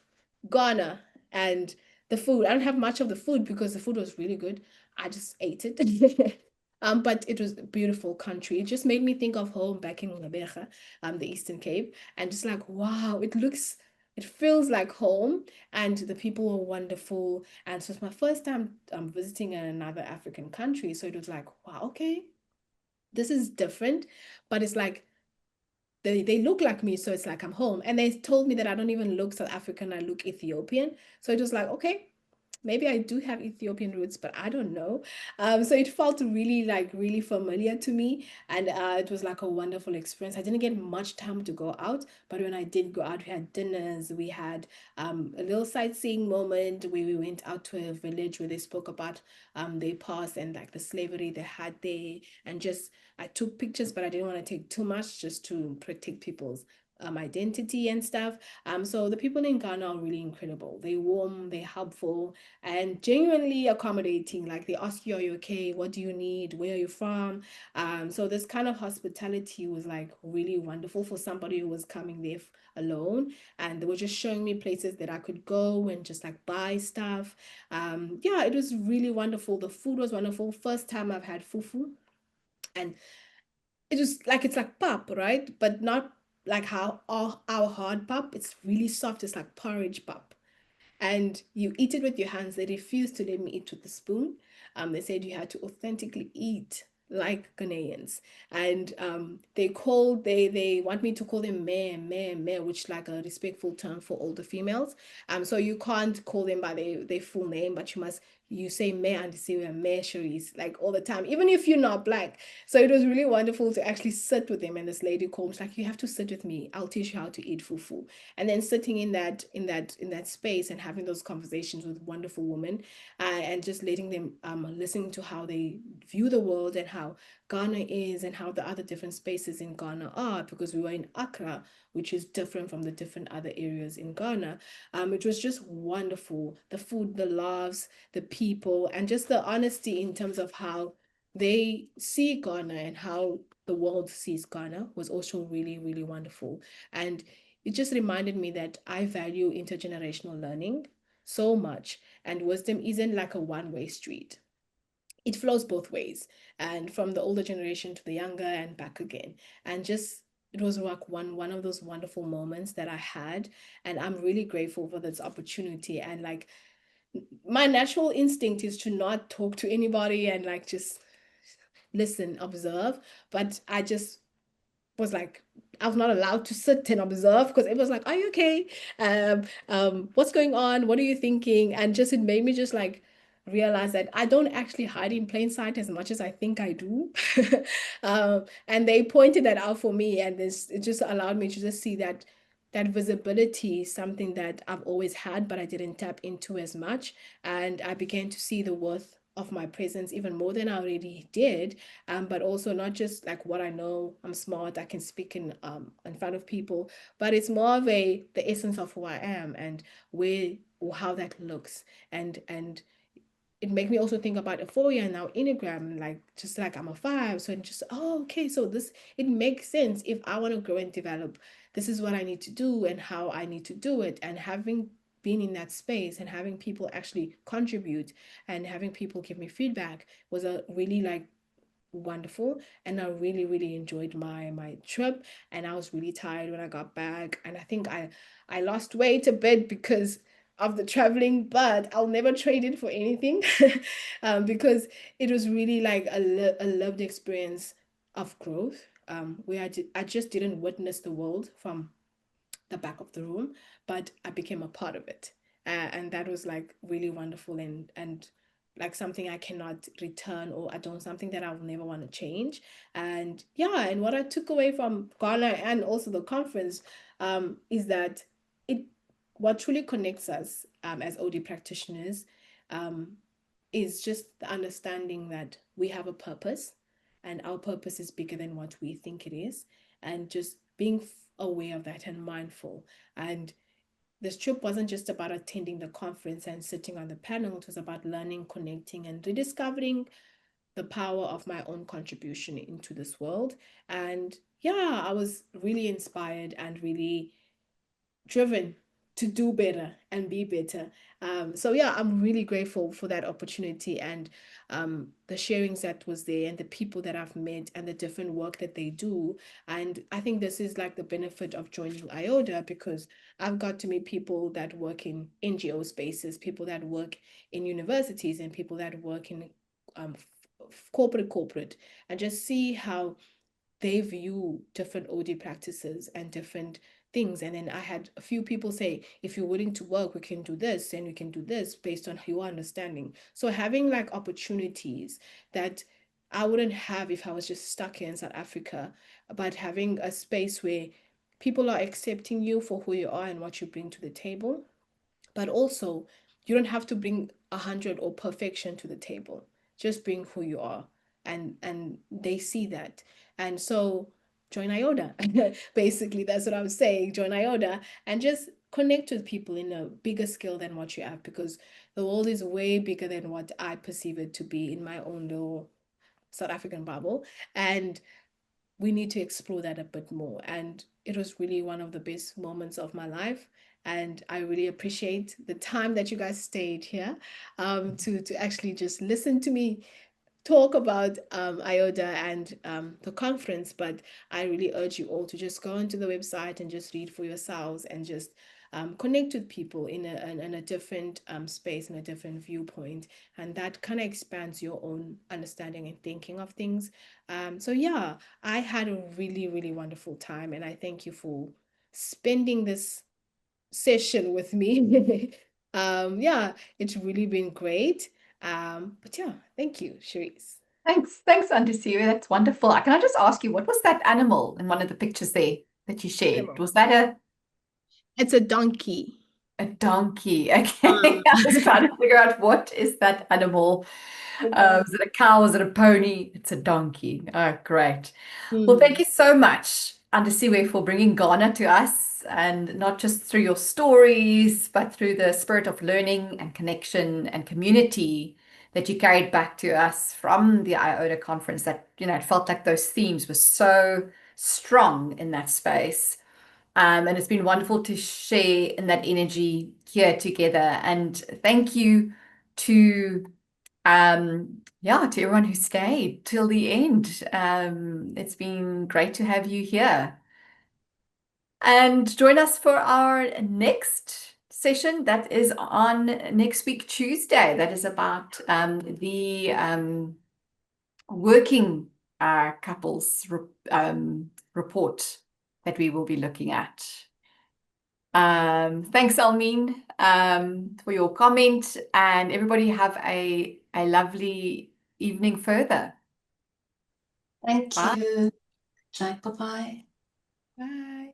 Ghana and the food. I don't have much of the food because the food was really good. I just ate it. But it was a beautiful country. It just made me think of home back in Ngqeberha, the Eastern Cape, and just like, wow, it feels like home, and the people were wonderful. And so it's my first time visiting another African country. So it was like, wow, okay, this is different, but it's like they look like me, so it's like I'm home. And they told me that I don't even look South African, I look Ethiopian. So it was like, okay, maybe I do have Ethiopian roots, but I don't know. So it felt really familiar to me, and it was like a wonderful experience. I didn't get much time to go out, but when I did go out, we had dinners, we had a little sightseeing moment where we went out to a village where they spoke about their past and like the slavery they had there, and just I took pictures, but I didn't want to take too much just to protect people's identity and stuff. So the people in Ghana are really incredible. They're warm, they're helpful, and genuinely accommodating. Like they ask you, are you okay? What do you need? Where are you from? So this kind of hospitality was like really wonderful for somebody who was coming there alone. And they were just showing me places that I could go and just like buy stuff. Yeah, it was really wonderful. The food was wonderful. First time I've had fufu. And it's like pap, right? But not like how our hard pap. It's really soft. It's like porridge pap, and you eat it with your hands. They refused to let me eat with the spoon. They said you had to authentically eat like Ghanaians, and they want me to call them me, which is like a respectful term for older females. So you can't call them by their full name, but you say me Andisiwe, me Cherise, like all the time, even if you're not black. So it was really wonderful to actually sit with them. And this lady called me, like, you have to sit with me. I'll teach you how to eat fufu. And then sitting in that space and having those conversations with wonderful women, and just letting them listening to how they view the world and how Ghana is and how the other different spaces in Ghana are, because we were in Accra, which is different from the different other areas in Ghana. It was just wonderful. The food, the laughs, the people, and just the honesty in terms of how they see Ghana and how the world sees Ghana was also really, really wonderful. And it just reminded me that I value intergenerational learning so much, and wisdom isn't like a one-way street. It flows both ways, and from the older generation to the younger and back again. And just it was like one of those wonderful moments that I had, and I'm really grateful for this opportunity. And like my natural instinct is to not talk to anybody and like just listen, observe, but I just was like, I was not allowed to sit and observe because it was like, are you okay? What's going on? What are you thinking? And just it made me just like realize that I don't actually hide in plain sight as much as I think I do. And they pointed that out for me, and it just allowed me to just see that visibility is something that I've always had, but I didn't tap into as much. And I began to see the worth of my presence even more than I already did. But also not just like what I know, I'm smart, I can speak in front of people, but it's more of the essence of who I am and where or how that looks. And it made me also think about Aephoria and now Enneagram, like just like I'm a 5. So it just, oh, okay, so it makes sense. If I want to grow and develop, this is what I need to do and how I need to do it. And having been in that space and having people actually contribute and having people give me feedback was a really like wonderful. And I really, really enjoyed my trip, and I was really tired when I got back, and I think I lost weight a bit because of the traveling, but I'll never trade it for anything. Because it was really like a loved experience of growth, where I just didn't witness the world from the back of the room, but I became a part of it. And that was like really wonderful, and like something I cannot return, or I don't something that I will never want to change. And yeah, and what I took away from Ghana and also the conference is that it what truly connects us as OD practitioners um, is just the understanding that we have a purpose, and our purpose is bigger than what we think it is, and just being aware of that and mindful. And this trip wasn't just about attending the conference and sitting on the panel. It was about learning, connecting, and rediscovering the power of my own contribution into this world. And yeah, I was really inspired and really driven to do better and be better. So yeah, I'm really grateful for that opportunity and the sharings that was there and the people that I've met and the different work that they do. And I think this is like the benefit of joining IODA, because I've got to meet people that work in NGO spaces, people that work in universities, and people that work in corporate, and just see how they view different OD practices and different things. And then I had a few people say, if you're willing to work, we can do this and we can do this based on your understanding. So having like opportunities that I wouldn't have if I was just stuck here in South Africa, but having a space where people are accepting you for who you are and what you bring to the table, but also you don't have to bring 100 or perfection to the table. Just bring who you are, and they see that. And so join IODA. Basically, that's what I was saying. Join IODA and just connect with people in a bigger scale than what you have, because the world is way bigger than what I perceive it to be in my own little South African bubble. And we need to explore that a bit more. And it was really one of the best moments of my life. And I really appreciate the time that you guys stayed here to actually just listen to me talk about IODA and the conference. But I really urge you all to just go onto the website and just read for yourselves and just connect with people in a different space, in a different viewpoint. And that kind of expands your own understanding and thinking of things. So yeah, I had a really, really wonderful time. And I thank you for spending this session with me. Yeah, it's really been great. But yeah, thank you, Cherise. Thanks, Andisiwe. That's wonderful. Can I just ask you, what was that animal in one of the pictures there that you shared? Was that It's a donkey. a donkey? Okay. I was trying to figure out, what is that animal? Is it a cow? Is it a pony? It's a donkey. Oh, great. Well, thank you so much, Andisiwe, for bringing Ghana to us, and not just through your stories, but through the spirit of learning and connection and community that you carried back to us from the IODA conference. That, it felt like those themes were so strong in that space. And it's been wonderful to share in that energy here together. And thank you to everyone who stayed till the end. It's been great to have you here. And join us for our next session. That is on next week, Tuesday. That is about the working couples report that we will be looking at. Thanks, Almeen, for your comment, and everybody have a lovely evening further. Thank Bye. you. Bye-bye. Bye.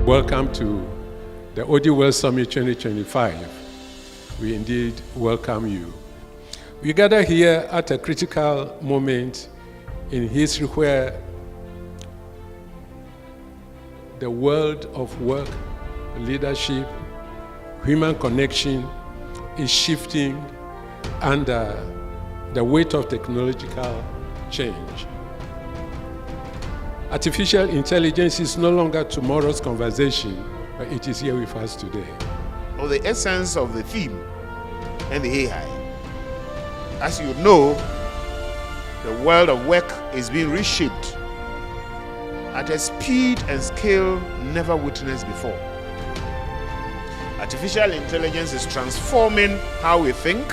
Welcome to the OD World Summit 2025. We indeed welcome you. We gather here at a critical moment in history where the world of work, leadership, human connection is shifting under the weight of technological change. Artificial intelligence is no longer tomorrow's conversation, but it is here with us today. Of the essence of the theme and the AI. As you know, the world of work is being reshaped at a speed and scale never witnessed before. Artificial intelligence is transforming how we think,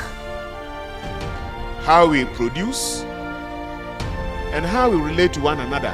how we produce, and how we relate to one another.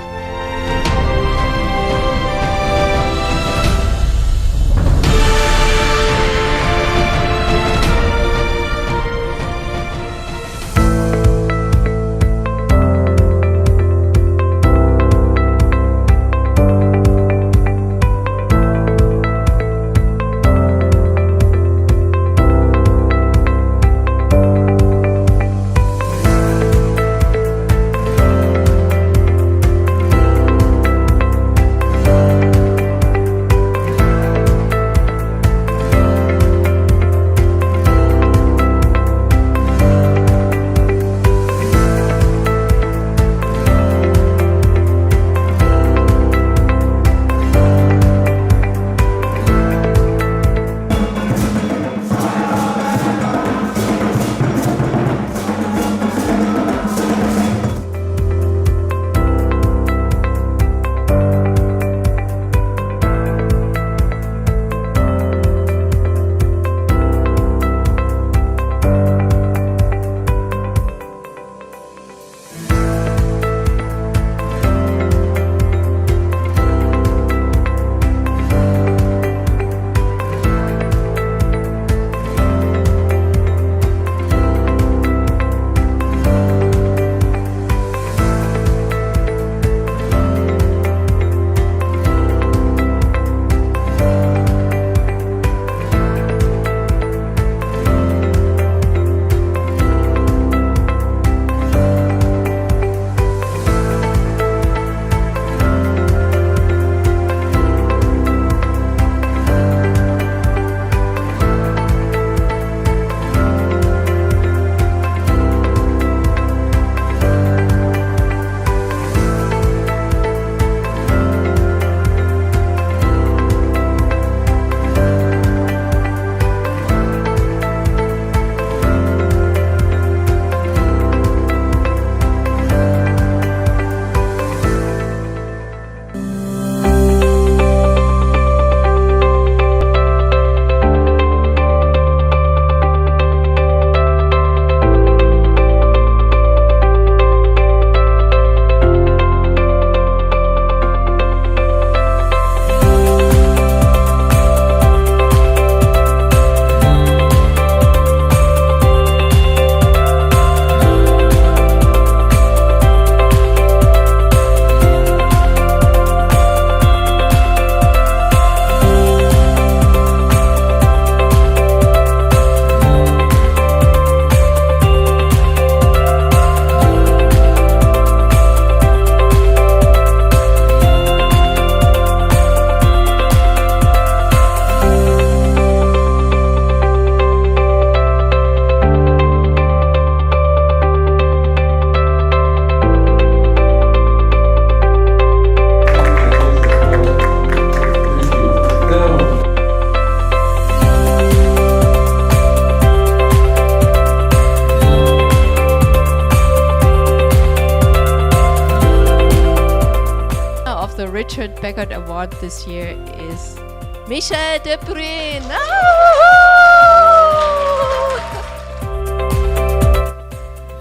Packard Award this year is Misha de Bruin.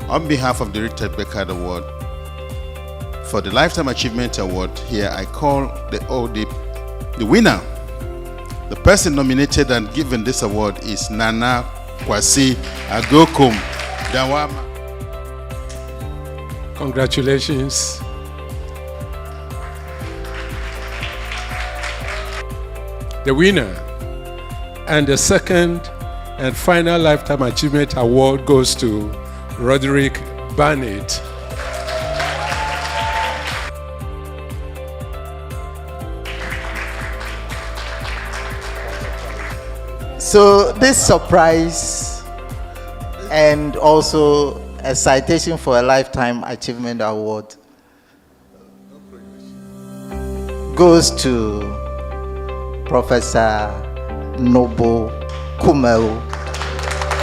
On behalf of the Richard Beckard Award, for the Lifetime Achievement Award, here I call the winner. The person nominated and given this award is Nana Kwasi Agokum Dawama. Congratulations. The winner and the second and final Lifetime Achievement Award goes to Roderick Barnett. So this surprise and also a citation for a Lifetime Achievement Award goes to Professor Noble Kumeu